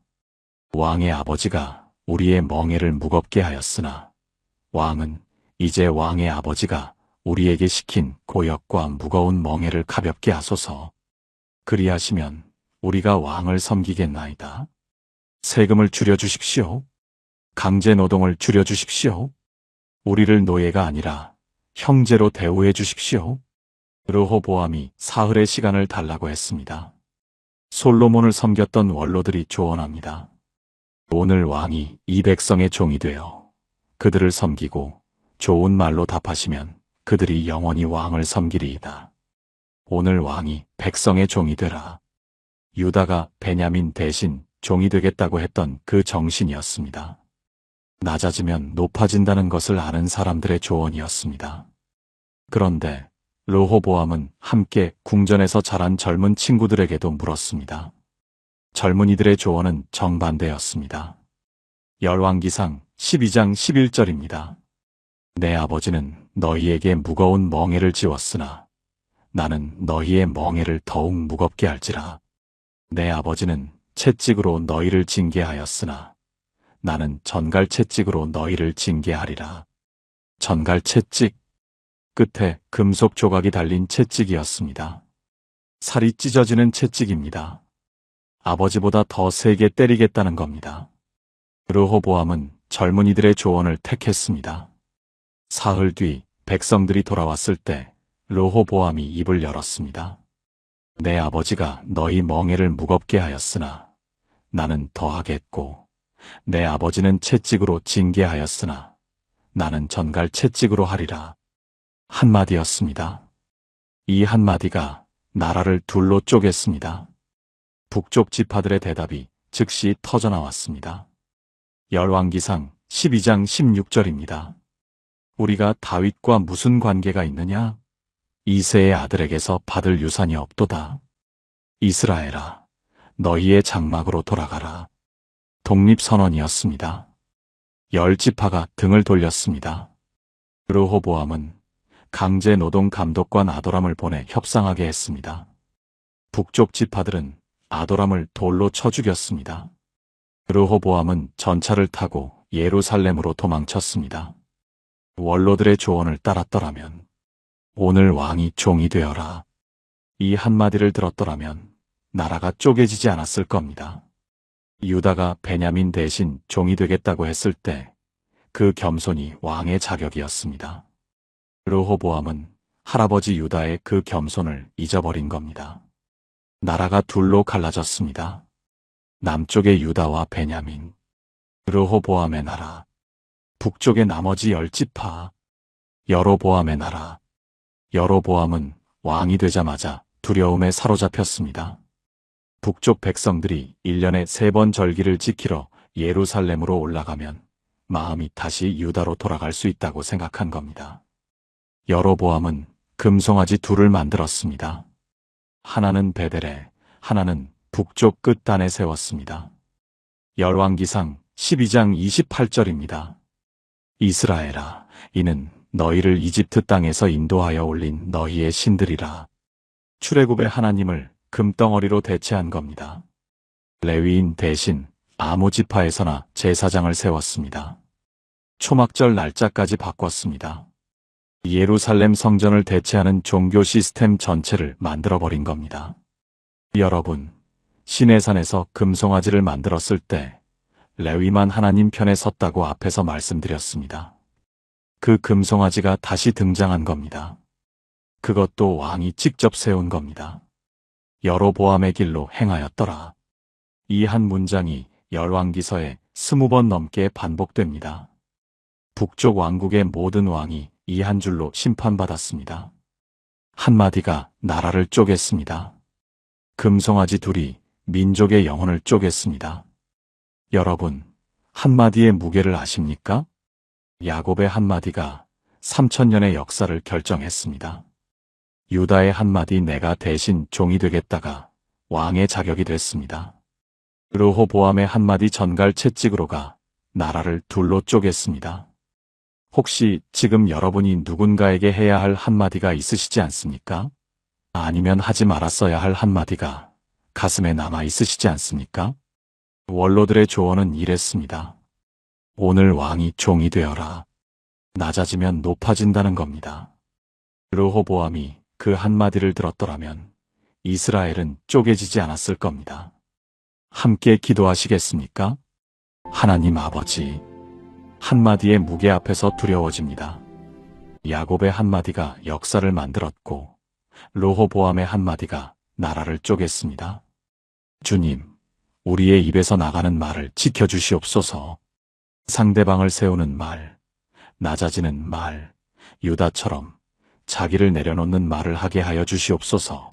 왕의 아버지가 우리의 멍에를 무겁게 하였으나 왕은 이제 왕의 아버지가 우리에게 시킨 고역과 무거운 멍에를 가볍게 하소서. 그리하시면 우리가 왕을 섬기겠나이다. 세금을 줄여주십시오. 강제 노동을 줄여주십시오. 우리를 노예가 아니라 형제로 대우해 주십시오. 르호보암이 사흘의 시간을 달라고 했습니다. 솔로몬을 섬겼던 원로들이 조언합니다. 오늘 왕이 이 백성의 종이 되어 그들을 섬기고 좋은 말로 답하시면 그들이 영원히 왕을 섬기리이다. 오늘 왕이 백성의 종이 되라. 유다가 베냐민 대신 종이 되겠다고 했던 그 정신이었습니다. 낮아지면 높아진다는 것을 아는 사람들의 조언이었습니다. 그런데 르호보암은 함께 궁전에서 자란 젊은 친구들에게도 물었습니다. 젊은이들의 조언은 정반대였습니다. 열왕기상 12장 11절입니다. 내 아버지는 너희에게 무거운 멍에를 지웠으나 나는 너희의 멍에를 더욱 무겁게 할지라. 내 아버지는 채찍으로 너희를 징계하였으나 나는 전갈 채찍으로 너희를 징계하리라. 전갈 채찍, 끝에 금속 조각이 달린 채찍이었습니다. 살이 찢어지는 채찍입니다. 아버지보다 더 세게 때리겠다는 겁니다. 르호보암은 젊은이들의 조언을 택했습니다. 사흘 뒤 백성들이 돌아왔을 때 르호보암이 입을 열었습니다. 내 아버지가 너희 멍에를 무겁게 하였으나 나는 더하겠고 내 아버지는 채찍으로 징계하였으나 나는 전갈 채찍으로 하리라. 한마디였습니다. 이 한마디가 나라를 둘로 쪼갰습니다. 북쪽 지파들의 대답이 즉시 터져나왔습니다. 열왕기상 12장 16절입니다. 우리가 다윗과 무슨 관계가 있느냐? 이새의 아들에게서 받을 유산이 없도다. 이스라엘아, 너희의 장막으로 돌아가라. 독립선언이었습니다. 10지파가 등을 돌렸습니다. 르호보암은 강제노동 감독관 아도람을 보내 협상하게 했습니다. 북쪽 지파들은 아도람을 돌로 쳐 죽였습니다. 르호보암은 전차를 타고 예루살렘으로 도망쳤습니다. 원로들의 조언을 따랐더라면 오늘 왕이 종이 되어라. 이 한마디를 들었더라면 나라가 쪼개지지 않았을 겁니다. 유다가 베냐민 대신 종이 되겠다고 했을 때 그 겸손이 왕의 자격이었습니다. 르호보암은 할아버지 유다의 그 겸손을 잊어버린 겁니다. 나라가 둘로 갈라졌습니다. 남쪽의 유다와 베냐민, 르호보암의 나라, 북쪽의 나머지 10지파, 여로보암의 나라. 여로보암은 왕이 되자마자 두려움에 사로잡혔습니다. 북쪽 백성들이 1년에 3번 절기를 지키러 예루살렘으로 올라가면 마음이 다시 유다로 돌아갈 수 있다고 생각한 겁니다. 여로보암은 금송아지 둘을 만들었습니다. 하나는 베델에, 하나는 북쪽 끝단에 세웠습니다. 열왕기상 12장 28절입니다. 이스라엘아, 이는 너희를 이집트 땅에서 인도하여 올린 너희의 신들이라. 출애굽의 하나님을 금덩어리로 대체한 겁니다. 레위인 대신 아무 지파에서나 제사장을 세웠습니다. 초막절 날짜까지 바꿨습니다. 예루살렘 성전을 대체하는 종교 시스템 전체를 만들어버린 겁니다. 여러분, 시내산에서 금송아지를 만들었을 때 레위만 하나님 편에 섰다고 앞에서 말씀드렸습니다. 그 금송아지가 다시 등장한 겁니다. 그것도 왕이 직접 세운 겁니다. 여로보암의 길로 행하였더라. 이 한 문장이 열왕기서에 20번 넘게 반복됩니다. 북쪽 왕국의 모든 왕이 이 한 줄로 심판받았습니다. 한마디가 나라를 쪼갰습니다. 금송아지 둘이 민족의 영혼을 쪼갰습니다. 여러분, 한마디의 무게를 아십니까? 야곱의 한마디가 3000년의 역사를 결정했습니다. 유다의 한마디 내가 대신 종이 되겠다가 왕의 자격이 됐습니다. 르호보암의 한마디 전갈 채찍으로가 나라를 둘로 쪼갰습니다. 혹시 지금 여러분이 누군가에게 해야 할 한마디가 있으시지 않습니까? 아니면 하지 말았어야 할 한마디가 가슴에 남아 있으시지 않습니까? 원로들의 조언은 이랬습니다. 오늘 왕이 종이 되어라. 낮아지면 높아진다는 겁니다. 르호보암이 그 한마디를 들었더라면 이스라엘은 쪼개지지 않았을 겁니다. 함께 기도하시겠습니까? 하나님 아버지, 한마디의 무게 앞에서 두려워집니다. 야곱의 한마디가 역사를 만들었고 르호보암의 한마디가 나라를 쪼갰습니다. 주님, 우리의 입에서 나가는 말을 지켜주시옵소서. 상대방을 세우는 말, 낮아지는 말, 유다처럼 자기를 내려놓는 말을 하게 하여 주시옵소서.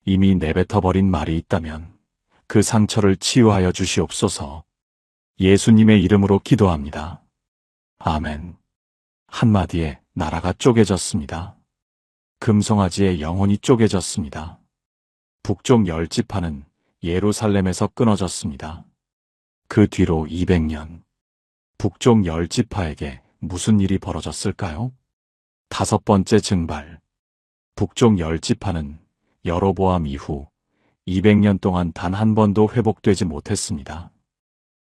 이미 내뱉어버린 말이 있다면 그 상처를 치유하여 주시옵소서. 예수님의 이름으로 기도합니다. 아멘. 한마디에 나라가 쪼개졌습니다. 금송아지의 영혼이 쪼개졌습니다. 북쪽 10지파는 예루살렘에서 끊어졌습니다. 그 뒤로 200년, 북쪽 10지파에게 무슨 일이 벌어졌을까요? 5번째 증발. 북쪽 10지파는 여로보암 이후 200년 동안 단 한 번도 회복되지 못했습니다.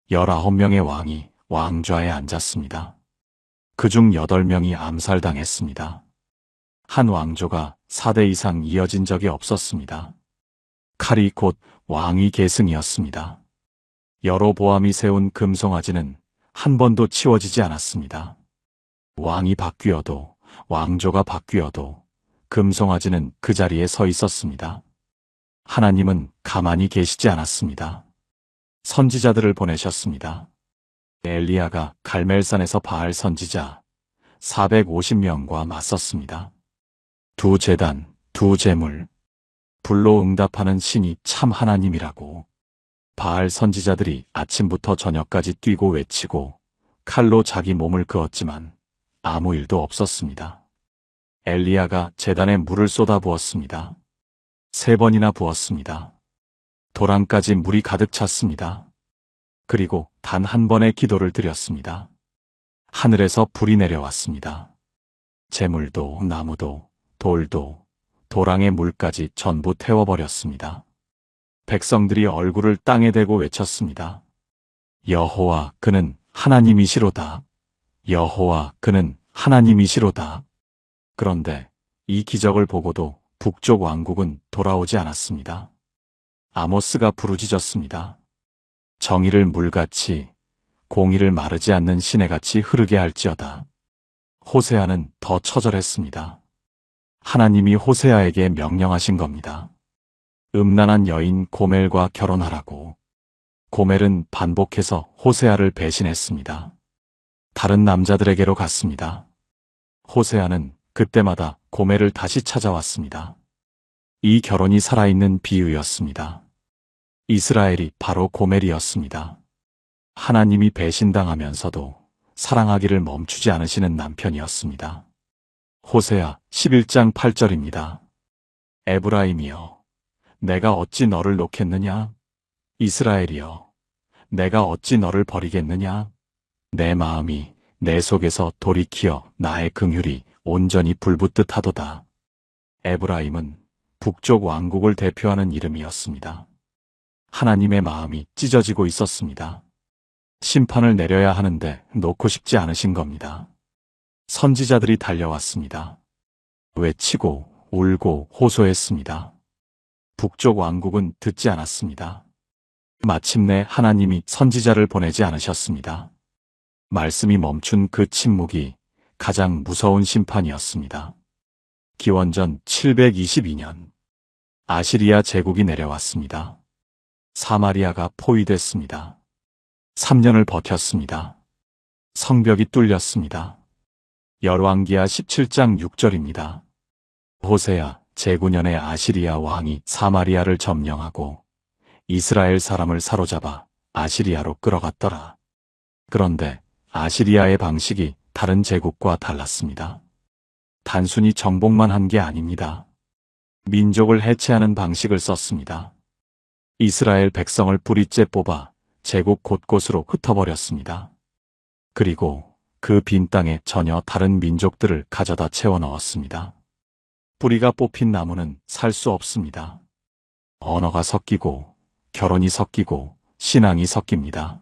19명의 왕이 왕좌에 앉았습니다. 그중 8명이 암살당했습니다. 한 왕조가 4대 이상 이어진 적이 없었습니다. 칼이 곧 왕위 계승이었습니다. 여로보암이 세운 금송아지는 한 번도 치워지지 않았습니다. 왕이 바뀌어도 왕조가 바뀌어도 금송아지는 그 자리에 서 있었습니다. 하나님은 가만히 계시지 않았습니다. 선지자들을 보내셨습니다. 엘리야가 갈멜산에서 바알 선지자 450명과 맞섰습니다. 두 제단, 두 제물, 불로 응답하는 신이 참 하나님이라고. 바알 선지자들이 아침부터 저녁까지 뛰고 외치고 칼로 자기 몸을 그었지만 아무 일도 없었습니다. 엘리야가 제단에 물을 쏟아 부었습니다. 3번이나 부었습니다. 도랑까지 물이 가득 찼습니다. 그리고 단 한 번의 기도를 드렸습니다. 하늘에서 불이 내려왔습니다. 재물도 나무도 돌도 도랑의 물까지 전부 태워버렸습니다. 백성들이 얼굴을 땅에 대고 외쳤습니다. 여호와 그는 하나님이시로다. 여호와 그는 하나님이시로다. 그런데 이 기적을 보고도 북쪽 왕국은 돌아오지 않았습니다. 아모스가 부르짖었습니다. 정의를 물같이 공의를 마르지 않는 시내같이 흐르게 할지어다. 호세아는 더 처절했습니다. 하나님이 호세아에게 명령하신 겁니다. 음란한 여인 고멜과 결혼하라고. 고멜은 반복해서 호세아를 배신했습니다. 다른 남자들에게로 갔습니다. 호세아는 그때마다 고멜을 다시 찾아왔습니다. 이 결혼이 살아있는 비유였습니다. 이스라엘이 바로 고멜이었습니다. 하나님이 배신당하면서도 사랑하기를 멈추지 않으시는 남편이었습니다. 호세아 11장 8절입니다. 에브라임이여, 내가 어찌 너를 놓겠느냐? 이스라엘이여, 내가 어찌 너를 버리겠느냐? 내 마음이 내 속에서 돌이키어 나의 긍휼이 온전히 불붙듯 하도다. 에브라임은 북쪽 왕국을 대표하는 이름이었습니다. 하나님의 마음이 찢어지고 있었습니다. 심판을 내려야 하는데 놓고 싶지 않으신 겁니다. 선지자들이 달려왔습니다. 외치고 울고 호소했습니다. 북쪽 왕국은 듣지 않았습니다. 마침내 하나님이 선지자를 보내지 않으셨습니다. 말씀이 멈춘 그 침묵이 가장 무서운 심판이었습니다. 기원전 722년 아시리아 제국이 내려왔습니다. 사마리아가 포위됐습니다. 3년을 버텼습니다. 성벽이 뚫렸습니다. 열왕기하 17장 6절입니다. 호세아 제9년에 아시리아 왕이 사마리아를 점령하고 이스라엘 사람을 사로잡아 아시리아로 끌어갔더라. 그런데 아시리아의 방식이 다른 제국과 달랐습니다. 단순히 정복만 한 게 아닙니다. 민족을 해체하는 방식을 썼습니다. 이스라엘 백성을 뿌리째 뽑아 제국 곳곳으로 흩어버렸습니다. 그리고 그 빈 땅에 전혀 다른 민족들을 가져다 채워 넣었습니다. 뿌리가 뽑힌 나무는 살 수 없습니다. 언어가 섞이고 결혼이 섞이고 신앙이 섞입니다.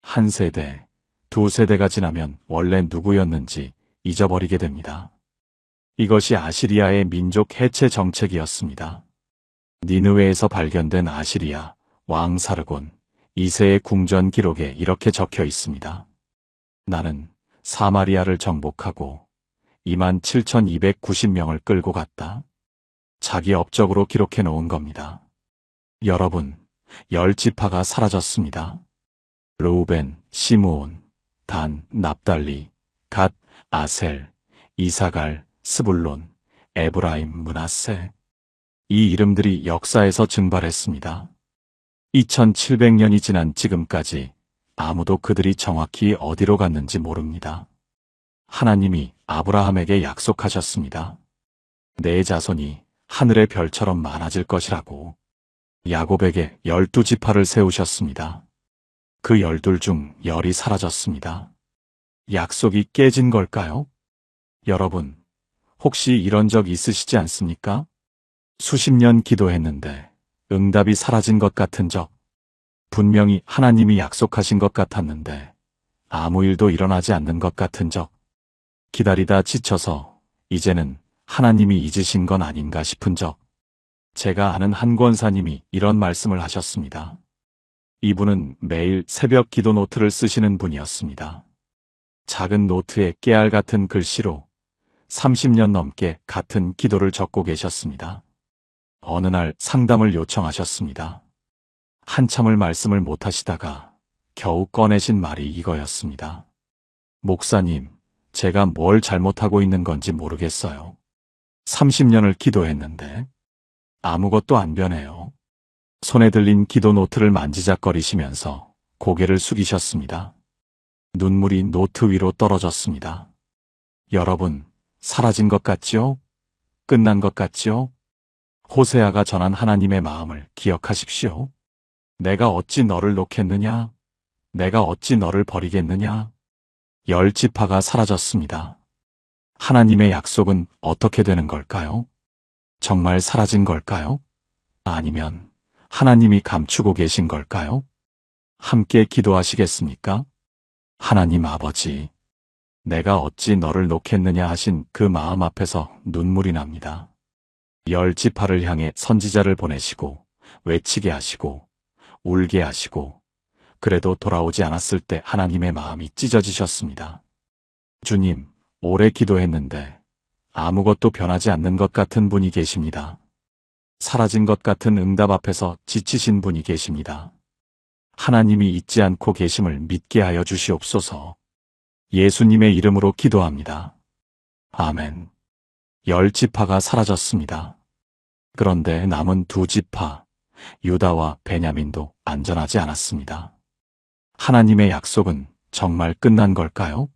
한 세대, 두 세대가 지나면 원래 누구였는지 잊어버리게 됩니다. 이것이 아시리아의 민족 해체 정책이었습니다. 니느웨에서 발견된 아시리아 왕 사르곤 2세의 궁전 기록에 이렇게 적혀 있습니다. 나는 사마리아를 정복하고 27,290명을 끌고 갔다. 자기 업적으로 기록해 놓은 겁니다. 여러분, 10지파가 사라졌습니다. 르우벤, 시므온, 단, 납달리, 갓, 아셀, 이사갈, 스불론, 에브라임, 므낫세. 이 이름들이 역사에서 증발했습니다. 2700년이 지난 지금까지 아무도 그들이 정확히 어디로 갔는지 모릅니다. 하나님이 아브라함에게 약속하셨습니다. 내 자손이 하늘의 별처럼 많아질 것이라고. 야곱에게 12지파를 세우셨습니다. 그 12 중 10이 사라졌습니다. 약속이 깨진 걸까요? 여러분, 혹시 이런 적 있으시지 않습니까? 수십 년 기도했는데 응답이 사라진 것 같은 적, 분명히 하나님이 약속하신 것 같았는데 아무 일도 일어나지 않는 것 같은 적, 기다리다 지쳐서 이제는 하나님이 잊으신 건 아닌가 싶은 적. 제가 아는 한 권사님이 이런 말씀을 하셨습니다. 이분은 매일 새벽 기도 노트를 쓰시는 분이었습니다. 작은 노트에 깨알 같은 글씨로 30년 넘게 같은 기도를 적고 계셨습니다. 어느 날 상담을 요청하셨습니다. 한참을 말씀을 못하시다가 겨우 꺼내신 말이 이거였습니다. 목사님, 제가 뭘 잘못하고 있는 건지 모르겠어요. 30년을 기도했는데 아무것도 안 변해요. 손에 들린 기도 노트를 만지작거리시면서 고개를 숙이셨습니다. 눈물이 노트 위로 떨어졌습니다. 여러분, 사라진 것 같지요? 끝난 것 같지요? 호세아가 전한 하나님의 마음을 기억하십시오. 내가 어찌 너를 놓겠느냐? 내가 어찌 너를 버리겠느냐? 10지파가 사라졌습니다. 하나님의 약속은 어떻게 되는 걸까요? 정말 사라진 걸까요? 아니면 하나님이 감추고 계신 걸까요? 함께 기도하시겠습니까? 하나님 아버지, 내가 어찌 너를 놓겠느냐 하신 그 마음 앞에서 눈물이 납니다. 10지파를 향해 선지자를 보내시고 외치게 하시고 울게 하시고 그래도 돌아오지 않았을 때 하나님의 마음이 찢어지셨습니다. 주님, 오래 기도했는데 아무것도 변하지 않는 것 같은 분이 계십니다. 사라진 것 같은 응답 앞에서 지치신 분이 계십니다. 하나님이 잊지 않고 계심을 믿게 하여 주시옵소서. 예수님의 이름으로 기도합니다. 아멘. 10지파가 사라졌습니다. 그런데 남은 2지파, 유다와 베냐민도 안전하지 않았습니다. 하나님의 약속은 정말 끝난 걸까요?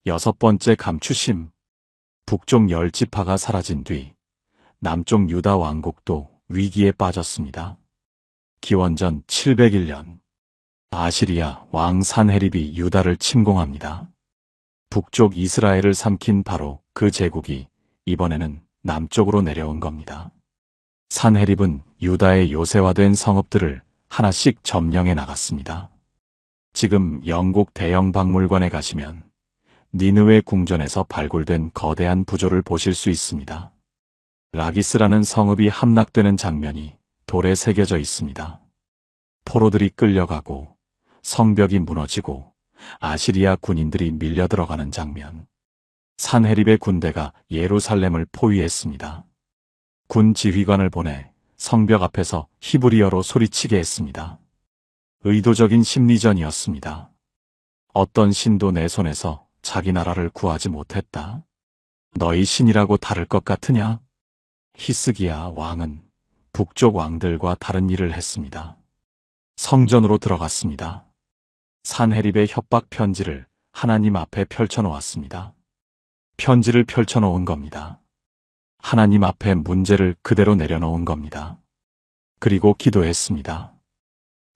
6번째 감추심. 북쪽 10지파가 사라진 뒤 남쪽 유다 왕국도 위기에 빠졌습니다. 기원전 701년 아시리아 왕 산헤립이 유다를 침공합니다. 북쪽 이스라엘을 삼킨 바로 그 제국이 이번에는 남쪽으로 내려온 겁니다. 산헤립은 유다의 요새화된 성읍들을 하나씩 점령해 나갔습니다. 지금 영국 대형 박물관에 가시면 니느웨 궁전에서 발굴된 거대한 부조를 보실 수 있습니다. 라기스라는 성읍이 함락되는 장면이 돌에 새겨져 있습니다. 포로들이 끌려가고 성벽이 무너지고 아시리아 군인들이 밀려 들어가는 장면. 산헤립의 군대가 예루살렘을 포위했습니다. 군 지휘관을 보내 성벽 앞에서 히브리어로 소리치게 했습니다. 의도적인 심리전이었습니다. 어떤 신도 내 손에서 자기 나라를 구하지 못했다. 너희 신이라고 다를 것 같으냐? 히스기야 왕은 북쪽 왕들과 다른 일을 했습니다. 성전으로 들어갔습니다. 산헤립의 협박 편지를 하나님 앞에 펼쳐놓았습니다. 편지를 펼쳐놓은 겁니다. 하나님 앞에 문제를 그대로 내려놓은 겁니다. 그리고 기도했습니다.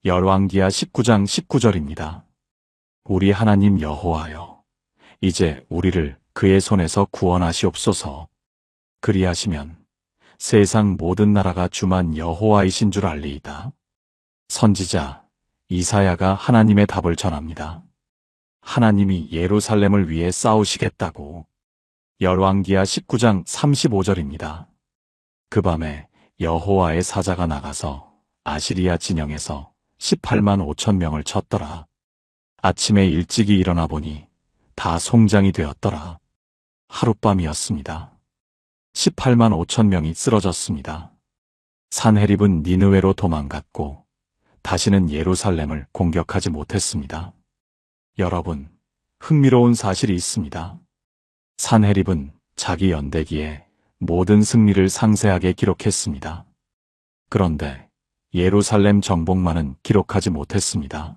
열왕기하 19장 19절입니다. 우리 하나님 여호와여, 이제 우리를 그의 손에서 구원하시옵소서. 그리하시면 세상 모든 나라가 주만 여호와이신 줄 알리이다. 선지자 이사야가 하나님의 답을 전합니다. 하나님이 예루살렘을 위해 싸우시겠다고. 열왕기하 19장 35절입니다. 그 밤에 여호와의 사자가 나가서 아시리아 진영에서 18만 5천 명을 쳤더라. 아침에 일찍이 일어나 보니 다 송장이 되었더라. 하룻밤이었습니다. 18만 5천 명이 쓰러졌습니다. 산헤립은 니느웨로 도망갔고 다시는 예루살렘을 공격하지 못했습니다. 여러분, 흥미로운 사실이 있습니다. 산헤립은 자기 연대기에 모든 승리를 상세하게 기록했습니다. 그런데 예루살렘 정복만은 기록하지 못했습니다.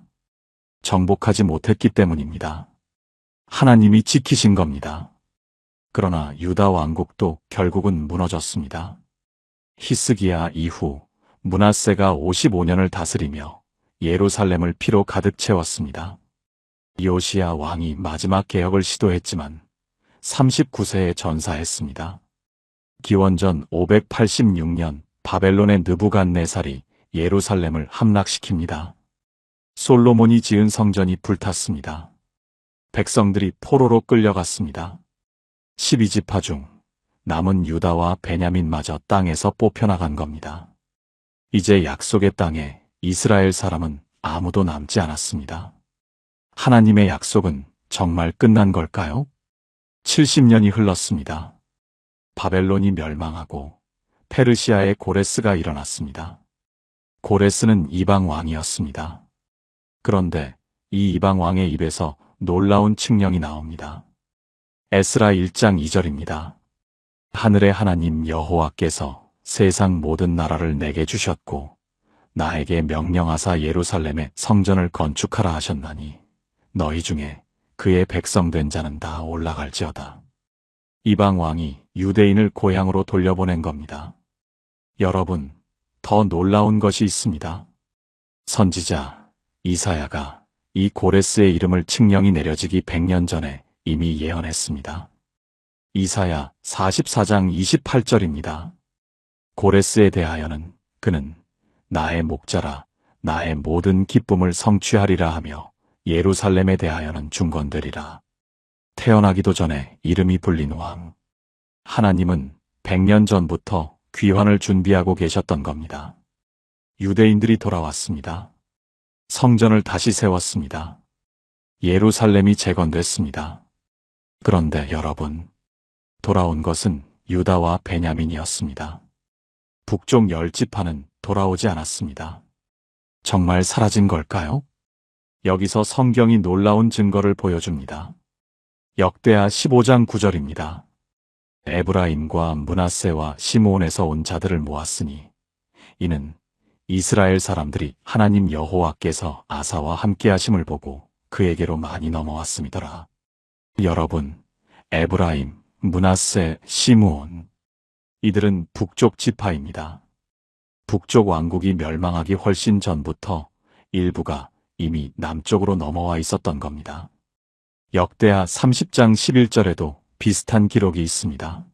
정복하지 못했기 때문입니다. 하나님이 지키신 겁니다. 그러나 유다 왕국도 결국은 무너졌습니다. 히스기야 이후 므낫세가 55년을 다스리며 예루살렘을 피로 가득 채웠습니다. 요시야 왕이 마지막 개혁을 시도했지만 39세에 전사했습니다. 기원전 586년 바벨론의 느부갓네살이 예루살렘을 함락시킵니다. 솔로몬이 지은 성전이 불탔습니다. 백성들이 포로로 끌려갔습니다. 12지파 중 남은 유다와 베냐민마저 땅에서 뽑혀나간 겁니다. 이제 약속의 땅에 이스라엘 사람은 아무도 남지 않았습니다. 하나님의 약속은 정말 끝난 걸까요? 70년이 흘렀습니다. 바벨론이 멸망하고 페르시아의 고레스가 일어났습니다. 고레스는 이방 왕이었습니다. 그런데 이 이방 왕의 입에서 놀라운 칙령이 나옵니다. 에스라 1장 2절입니다. 하늘의 하나님 여호와께서 세상 모든 나라를 내게 주셨고 나에게 명령하사 예루살렘에 성전을 건축하라 하셨나니 너희 중에 그의 백성된 자는 다 올라갈지어다. 이방 왕이 유대인을 고향으로 돌려보낸 겁니다. 여러분, 더 놀라운 것이 있습니다. 선지자 이사야가 이 고레스의 이름을 칙령이 내려지기 100년 전에 이미 예언했습니다. 이사야 44장 28절입니다. 고레스에 대하여는 그는 나의 목자라 나의 모든 기쁨을 성취하리라 하며 예루살렘에 대하여는 중건되리라. 태어나기도 전에 이름이 불린 왕. 하나님은 100년 전부터 귀환을 준비하고 계셨던 겁니다. 유대인들이 돌아왔습니다. 성전을 다시 세웠습니다. 예루살렘이 재건됐습니다. 그런데 여러분, 돌아온 것은 유다와 베냐민이었습니다. 북쪽 10지파는 돌아오지 않았습니다. 정말 사라진 걸까요? 여기서 성경이 놀라운 증거를 보여줍니다. 역대하 15장 9절입니다. 에브라임과 므낫세와 시므온에서 온 자들을 모았으니 이는 이스라엘 사람들이 하나님 여호와께서 아사와 함께하심을 보고 그에게로 많이 넘어왔음이더라. 여러분, 에브라임, 므낫세, 시므온, 이들은 북쪽 지파입니다. 북쪽 왕국이 멸망하기 훨씬 전부터 일부가 이미 남쪽으로 넘어와 있었던 겁니다. 역대하 30장 11절에도 비슷한 기록이 있습니다.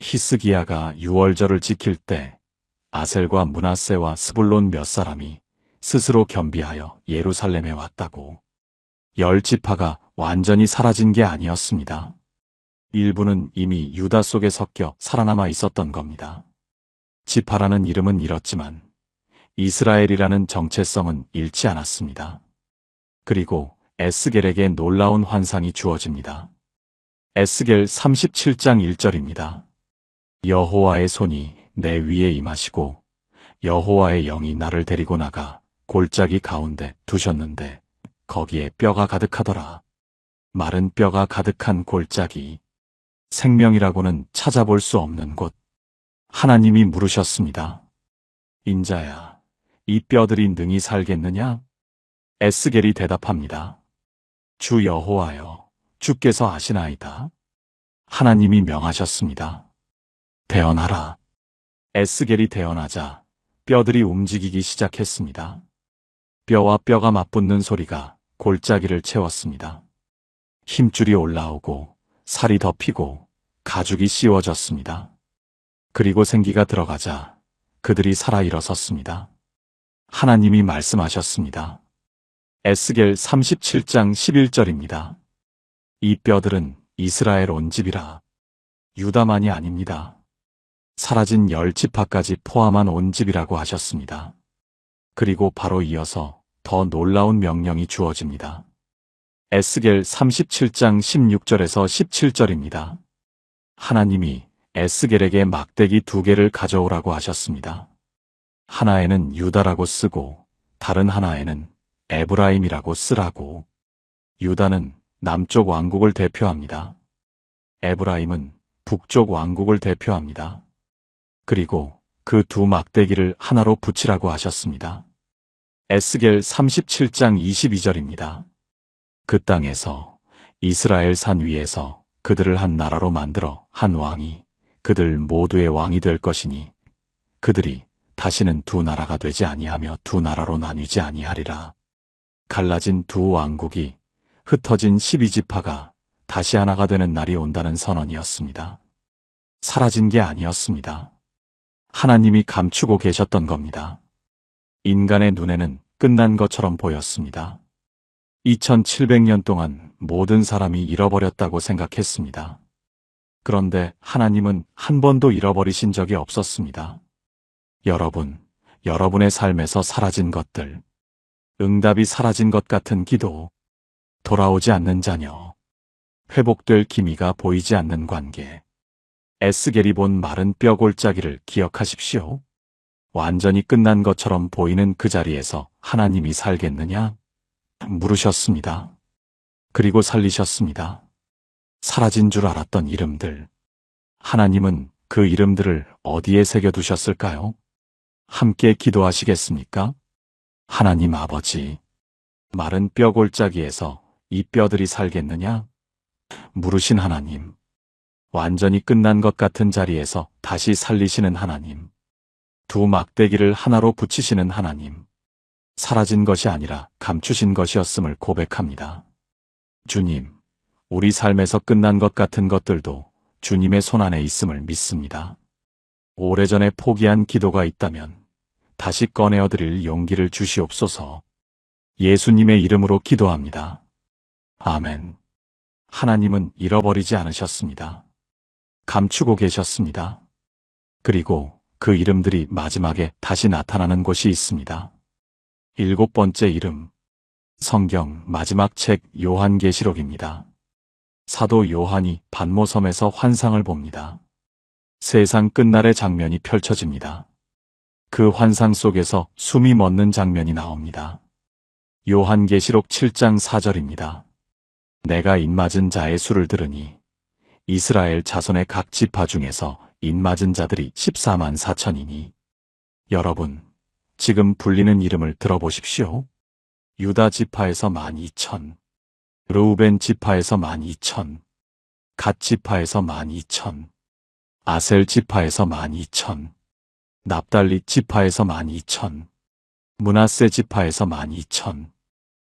히스기야가 유월절을 지킬 때 아셀과 므낫세와 스불론 몇 사람이 스스로 겸비하여 예루살렘에 왔다고. 10지파가 완전히 사라진 게 아니었습니다. 일부는 이미 유다 속에 섞여 살아남아 있었던 겁니다. 지파라는 이름은 잃었지만 이스라엘이라는 정체성은 잃지 않았습니다. 그리고 에스겔에게 놀라운 환상이 주어집니다. 에스겔 37장 1절입니다. 여호와의 손이 내 위에 임하시고 여호와의 영이 나를 데리고 나가 골짜기 가운데 두셨는데 거기에 뼈가 가득하더라. 마른 뼈가 가득한 골짜기. 생명이라고는 찾아볼 수 없는 곳. 하나님이 물으셨습니다. 인자야, 이 뼈들이 능히 살겠느냐? 에스겔이 대답합니다. 주 여호와여, 주께서 아시나이다. 하나님이 명하셨습니다. 대언하라. 에스겔이 대언하자 뼈들이 움직이기 시작했습니다. 뼈와 뼈가 맞붙는 소리가 골짜기를 채웠습니다. 힘줄이 올라오고 살이 덮이고 가죽이 씌워졌습니다. 그리고 생기가 들어가자 그들이 살아 일어섰습니다. 하나님이 말씀하셨습니다. 에스겔 37장 11절입니다. 이 뼈들은 이스라엘 온 집이라. 유다만이 아닙니다. 사라진 10지파까지 포함한 온 집이라고 하셨습니다. 그리고 바로 이어서 더 놀라운 명령이 주어집니다. 에스겔 37장 16절에서 17절입니다. 하나님이 에스겔에게 막대기 2개를 가져오라고 하셨습니다. 하나에는 유다라고 쓰고 다른 하나에는 에브라임이라고 쓰라고. 유다는 남쪽 왕국을 대표합니다. 에브라임은 북쪽 왕국을 대표합니다. 그리고 그 두 막대기를 하나로 붙이라고 하셨습니다. 에스겔 37장 22절입니다. 그 땅에서 이스라엘 산 위에서 그들을 한 나라로 만들어 한 왕이 그들 모두의 왕이 될 것이니 그들이 다시는 두 나라가 되지 아니하며 두 나라로 나뉘지 아니하리라. 갈라진 두 왕국이 흩어진 12지파가 다시 하나가 되는 날이 온다는 선언이었습니다. 사라진 게 아니었습니다. 하나님이 감추고 계셨던 겁니다. 인간의 눈에는 끝난 것처럼 보였습니다. 2700년 동안 모든 사람이 잃어버렸다고 생각했습니다. 그런데 하나님은 한 번도 잃어버리신 적이 없었습니다. 여러분의 삶에서 사라진 것들, 응답이 사라진 것 같은 기도, 돌아오지 않는 자녀, 회복될 기미가 보이지 않는 관계, 에스겔이 본 마른 뼈 골짜기를 기억하십시오. 완전히 끝난 것처럼 보이는 그 자리에서 하나님이 살겠느냐? 물으셨습니다. 그리고 살리셨습니다. 사라진 줄 알았던 이름들. 하나님은 그 이름들을 어디에 새겨두셨을까요? 함께 기도하시겠습니까? 하나님 아버지, 마른 뼈 골짜기에서 이 뼈들이 살겠느냐? 물으신 하나님. 완전히 끝난 것 같은 자리에서 다시 살리시는 하나님. 두 막대기를 하나로 붙이시는 하나님. 사라진 것이 아니라 감추신 것이었음을 고백합니다. 주님, 우리 삶에서 끝난 것 같은 것들도 주님의 손안에 있음을 믿습니다. 오래전에 포기한 기도가 있다면 다시 꺼내어 드릴 용기를 주시옵소서. 예수님의 이름으로 기도합니다. 아멘. 하나님은 잃어버리지 않으셨습니다. 감추고 계셨습니다. 그리고 그 이름들이 마지막에 다시 나타나는 곳이 있습니다. 7번째 이름. 성경 마지막 책 요한계시록입니다. 사도 요한이 pat모섬에서 환상을 봅니다. 세상 끝날의 장면이 펼쳐집니다. 그 환상 속에서 숨이 멎는 장면이 나옵니다. 요한계시록 7장 4절입니다. 내가 입맞은 자의 수를 들으니 이스라엘 자손의 각 지파 중에서 입맞은 자들이 14만 4천이니 여러분, 지금 불리는 이름을 들어보십시오. 유다 지파에서 12,000, 르우벤 지파에서 12,000, 갓 지파에서 12,000, 아셀 지파에서 12,000, 납달리 지파에서 12,000, 므낫세 지파에서 12,000,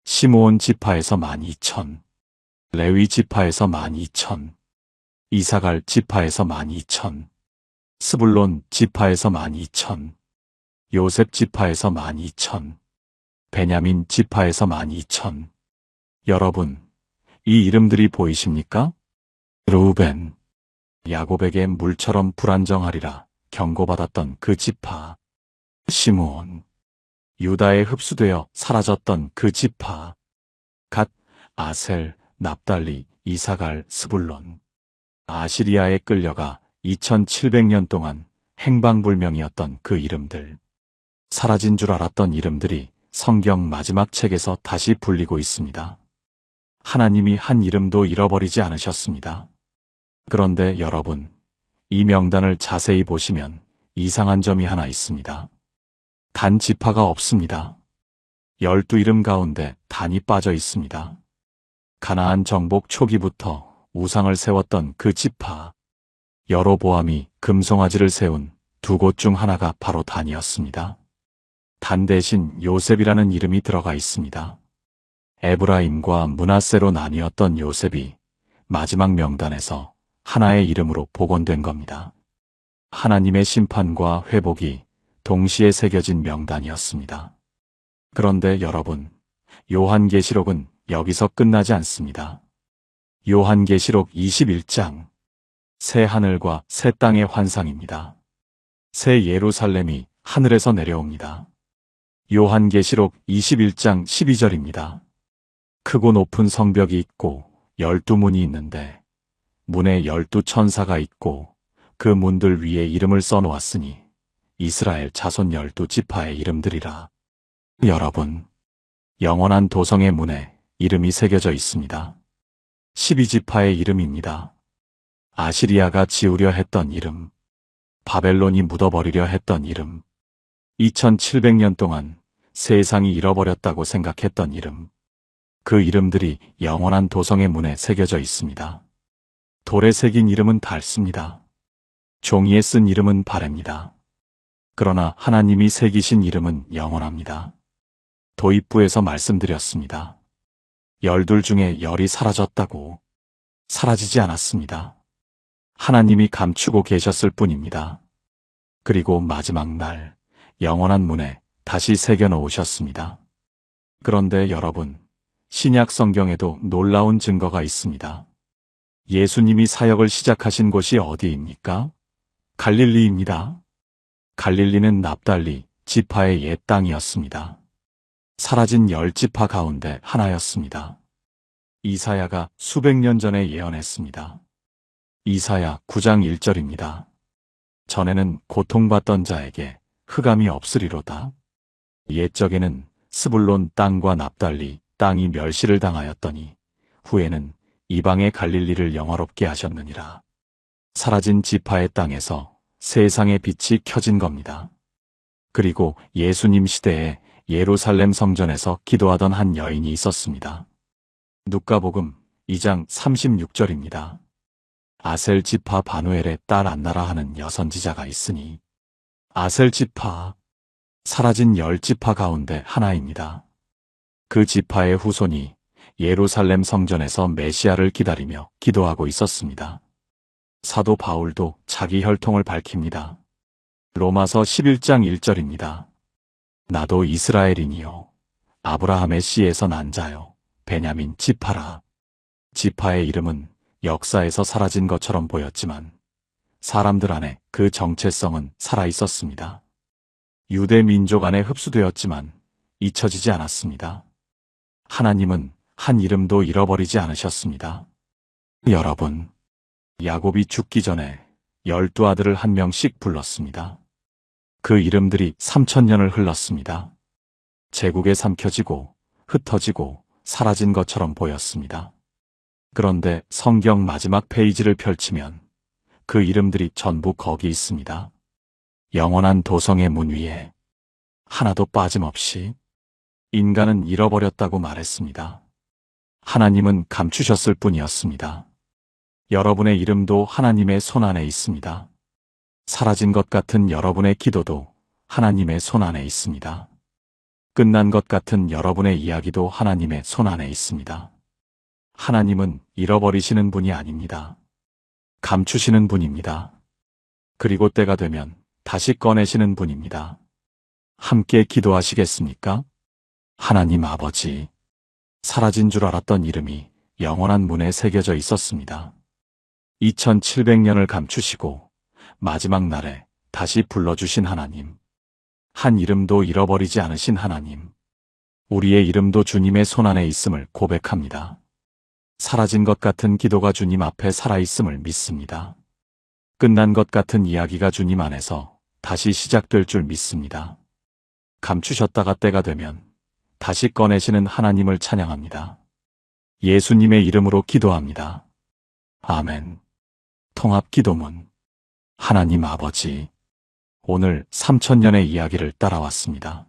시므온 지파에서 12,000, 레위 지파에서 12,000, 이사갈 지파에서 12,000, 스불론 지파에서 12,000, 요셉 지파에서 12,000, 베냐민 지파에서 12,000. 여러분, 이 이름들이 보이십니까? 르우벤, 야곱에게 물처럼 불안정하리라 경고받았던 그 지파. 시므온, 유다에 흡수되어 사라졌던 그 지파. 갓, 아셀, 납달리, 이사갈, 스불론. 아시리아에 끌려가 2700년 동안 행방불명이었던 그 이름들. 사라진 줄 알았던 이름들이 성경 마지막 책에서 다시 불리고 있습니다. 하나님이 한 이름도 잃어버리지 않으셨습니다. 그런데 여러분, 이 명단을 자세히 보시면 이상한 점이 하나 있습니다. 단 지파가 없습니다. 12이름 가운데 단이 빠져 있습니다. 가나안 정복 초기부터 우상을 세웠던 그 지파. 여로보암이 금송아지를 세운 두 곳 중 하나가 바로 단이었습니다. 단 대신 요셉이라는 이름이 들어가 있습니다. 에브라임과 므낫세로 나뉘었던 요셉이 마지막 명단에서 하나의 이름으로 복원된 겁니다. 하나님의 심판과 회복이 동시에 새겨진 명단이었습니다. 그런데 여러분, 요한계시록은 여기서 끝나지 않습니다. 요한계시록 21장, 새 하늘과 새 땅의 환상입니다. 새 예루살렘이 하늘에서 내려옵니다. 요한계시록 21장 12절입니다. 크고 높은 성벽이 있고 12문이 있는데 문에 12천사가 있고 그 문들 위에 이름을 써놓았으니 이스라엘 자손 12지파의 이름들이라. 여러분, 영원한 도성의 문에 이름이 새겨져 있습니다. 12지파의 이름입니다. 아시리아가 지우려 했던 이름, 바벨론이 묻어버리려 했던 이름, 2700년 동안 세상이 잃어버렸다고 생각했던 이름. 그 이름들이 영원한 도성의 문에 새겨져 있습니다. 돌에 새긴 이름은 닳습니다. 종이에 쓴 이름은 바랍니다. 그러나 하나님이 새기신 이름은 영원합니다. 도입부에서 말씀드렸습니다. 12 중에 10이 사라졌다고. 사라지지 않았습니다. 하나님이 감추고 계셨을 뿐입니다. 그리고 마지막 날 영원한 문에 다시 새겨 놓으셨습니다. 그런데 여러분, 신약 성경에도 놀라운 증거가 있습니다. 예수님이 사역을 시작하신 곳이 어디입니까? 갈릴리입니다. 갈릴리는 납달리 지파의 옛 땅이었습니다. 사라진 10지파 가운데 하나였습니다. 이사야가 수백 년 전에 예언했습니다. 이사야 9장 1절입니다. 전에는 고통받던 자에게 흑암이 없으리로다. 옛적에는 스불론 땅과 납달리 땅이 멸시를 당하였더니 후에는 이방의 갈릴리를 영화롭게 하셨느니라. 사라진 지파의 땅에서 세상의 빛이 켜진 겁니다. 그리고 예수님 시대에 예루살렘 성전에서 기도하던 한 여인이 있었습니다. 누가복음 2장 36절입니다. 아셀 지파 바누엘의 딸 안나라 하는 여선지자가 있으니. 아셀 지파, 사라진 10지파 가운데 하나입니다. 그 지파의 후손이 예루살렘 성전에서 메시아를 기다리며 기도하고 있었습니다. 사도 바울도 자기 혈통을 밝힙니다. 로마서 11장 1절입니다. 나도 이스라엘인이요 아브라함의 씨에서 난 자요 베냐민 지파라. 지파의 이름은 역사에서 사라진 것처럼 보였지만 사람들 안에 그 정체성은 살아있었습니다. 유대 민족 안에 흡수되었지만 잊혀지지 않았습니다. 하나님은 한 이름도 잃어버리지 않으셨습니다. 여러분, 야곱이 죽기 전에 12 아들을 한 명씩 불렀습니다. 그 이름들이 3000년을 흘렀습니다. 제국에 삼켜지고 흩어지고 사라진 것처럼 보였습니다. 그런데 성경 마지막 페이지를 펼치면 그 이름들이 전부 거기 있습니다. 영원한 도성의 문 위에 하나도 빠짐없이. 인간은 잃어버렸다고 말했습니다. 하나님은 감추셨을 뿐이었습니다. 여러분의 이름도 하나님의 손안에 있습니다. 사라진 것 같은 여러분의 기도도 하나님의 손안에 있습니다. 끝난 것 같은 여러분의 이야기도 하나님의 손안에 있습니다. 하나님은 잃어버리시는 분이 아닙니다. 감추시는 분입니다. 그리고 때가 되면 다시 꺼내시는 분입니다. 함께 기도하시겠습니까? 하나님 아버지, 사라진 줄 알았던 이름이 영원한 문에 새겨져 있었습니다. 2700년을 감추시고 마지막 날에 다시 불러주신 하나님, 한 이름도 잃어버리지 않으신 하나님, 우리의 이름도 주님의 손안에 있음을 고백합니다. 사라진 것 같은 기도가 주님 앞에 살아있음을 믿습니다. 끝난 것 같은 이야기가 주님 안에서 다시 시작될 줄 믿습니다. 감추셨다가 때가 되면 다시 꺼내시는 하나님을 찬양합니다. 예수님의 이름으로 기도합니다. 아멘. 통합기도문. 하나님 아버지, 오늘 3000년의 이야기를 따라왔습니다.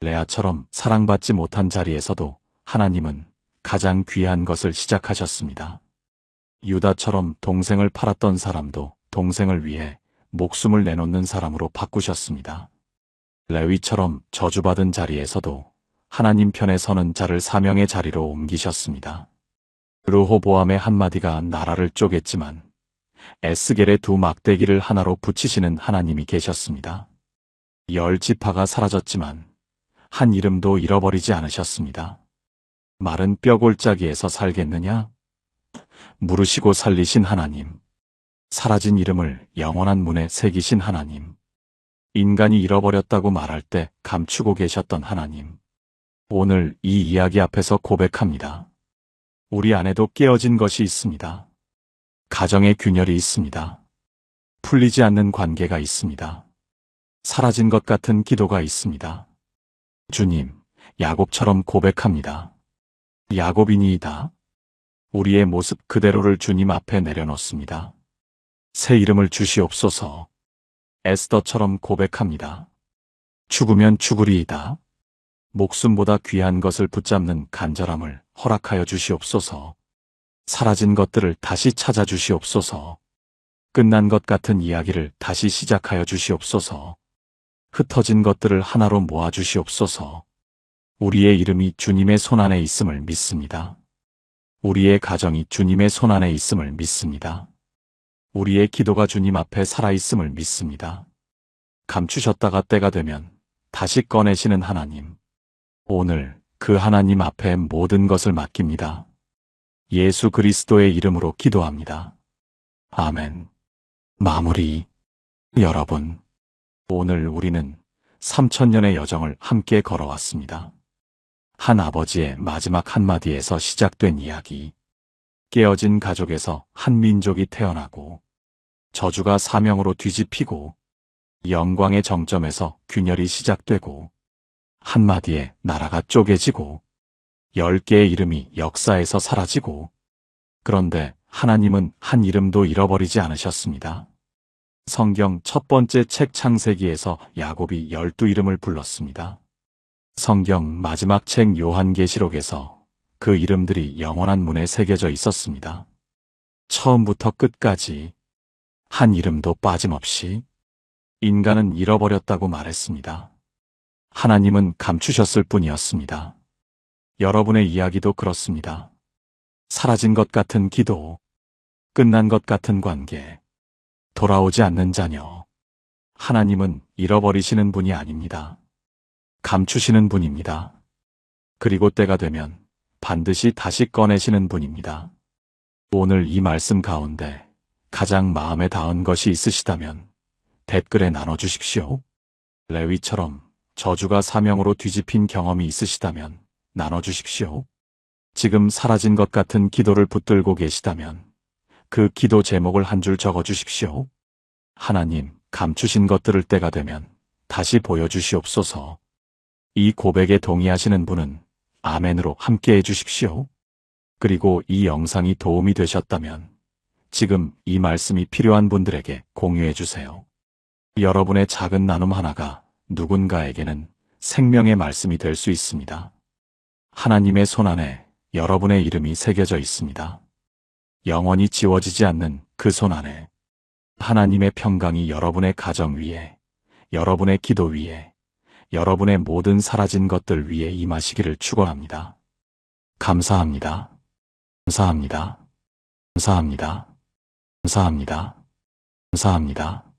레아처럼 사랑받지 못한 자리에서도 하나님은 가장 귀한 것을 시작하셨습니다. 유다처럼 동생을 팔았던 사람도 동생을 위해 목숨을 내놓는 사람으로 바꾸셨습니다. 레위처럼 저주받은 자리에서도 하나님 편에 서는 자를 사명의 자리로 옮기셨습니다. 르호보암의 한마디가 나라를 쪼갰지만 에스겔의 2 막대기를 하나로 붙이시는 하나님이 계셨습니다. 10지파가 사라졌지만 한 이름도 잃어버리지 않으셨습니다. 마른 뼈골짜기에서 살겠느냐? 물으시고 살리신 하나님, 사라진 이름을 영원한 문에 새기신 하나님, 인간이 잃어버렸다고 말할 때 감추고 계셨던 하나님, 오늘 이 이야기 앞에서 고백합니다. 우리 안에도 깨어진 것이 있습니다. 가정의 균열이 있습니다. 풀리지 않는 관계가 있습니다. 사라진 것 같은 기도가 있습니다. 주님, 야곱처럼 고백합니다. 야곱이니이다. 우리의 모습 그대로를 주님 앞에 내려놓습니다. 새 이름을 주시옵소서. 에스더처럼 고백합니다. 죽으면 죽으리이다. 목숨보다 귀한 것을 붙잡는 간절함을 허락하여 주시옵소서. 사라진 것들을 다시 찾아 주시옵소서. 끝난 것 같은 이야기를 다시 시작하여 주시옵소서. 흩어진 것들을 하나로 모아 주시옵소서. 우리의 이름이 주님의 손안에 있음을 믿습니다. 우리의 가정이 주님의 손안에 있음을 믿습니다. 우리의 기도가 주님 앞에 살아있음을 믿습니다. 감추셨다가 때가 되면 다시 꺼내시는 하나님. 오늘 그 하나님 앞에 모든 것을 맡깁니다. 예수 그리스도의 이름으로 기도합니다. 아멘. 마무리. 여러분, 오늘 우리는 3000년의 여정을 함께 걸어왔습니다. 한 아버지의 마지막 한마디에서 시작된 이야기. 깨어진 가족에서 한 민족이 태어나고, 저주가 사명으로 뒤집히고, 영광의 정점에서 균열이 시작되고, 한마디에 나라가 쪼개지고, 10개의 이름이 역사에서 사라지고, 그런데 하나님은 한 이름도 잃어버리지 않으셨습니다. 성경 첫 번째 책 창세기에서 야곱이 12이름을 불렀습니다. 성경 마지막 책 요한계시록에서 그 이름들이 영원한 문에 새겨져 있었습니다. 처음부터 끝까지 한 이름도 빠짐없이 인간은 잃어버렸다고 말했습니다. 하나님은 감추셨을 뿐이었습니다. 여러분의 이야기도 그렇습니다. 사라진 것 같은 기도, 끝난 것 같은 관계, 돌아오지 않는 자녀. 하나님은 잃어버리시는 분이 아닙니다. 감추시는 분입니다. 그리고 때가 되면 반드시 다시 꺼내시는 분입니다. 오늘 이 말씀 가운데 가장 마음에 닿은 것이 있으시다면 댓글에 나눠주십시오. 레위처럼 저주가 사명으로 뒤집힌 경험이 있으시다면 나눠주십시오. 지금 사라진 것 같은 기도를 붙들고 계시다면 그 기도 제목을 한 줄 적어주십시오. 하나님, 감추신 것들을 때가 되면 다시 보여주시옵소서. 이 고백에 동의하시는 분은 아멘으로 함께 해주십시오. 그리고 이 영상이 도움이 되셨다면 지금 이 말씀이 필요한 분들에게 공유해주세요. 여러분의 작은 나눔 하나가 누군가에게는 생명의 말씀이 될 수 있습니다. 하나님의 손안에 여러분의 이름이 새겨져 있습니다. 영원히 지워지지 않는 그 손안에 하나님의 평강이 여러분의 가정 위에, 여러분의 기도 위에, 여러분의 모든 사라진 것들 위에 임하시기를 축원합니다. 감사합니다. 감사합니다. 감사합니다. 감사합니다. 감사합니다.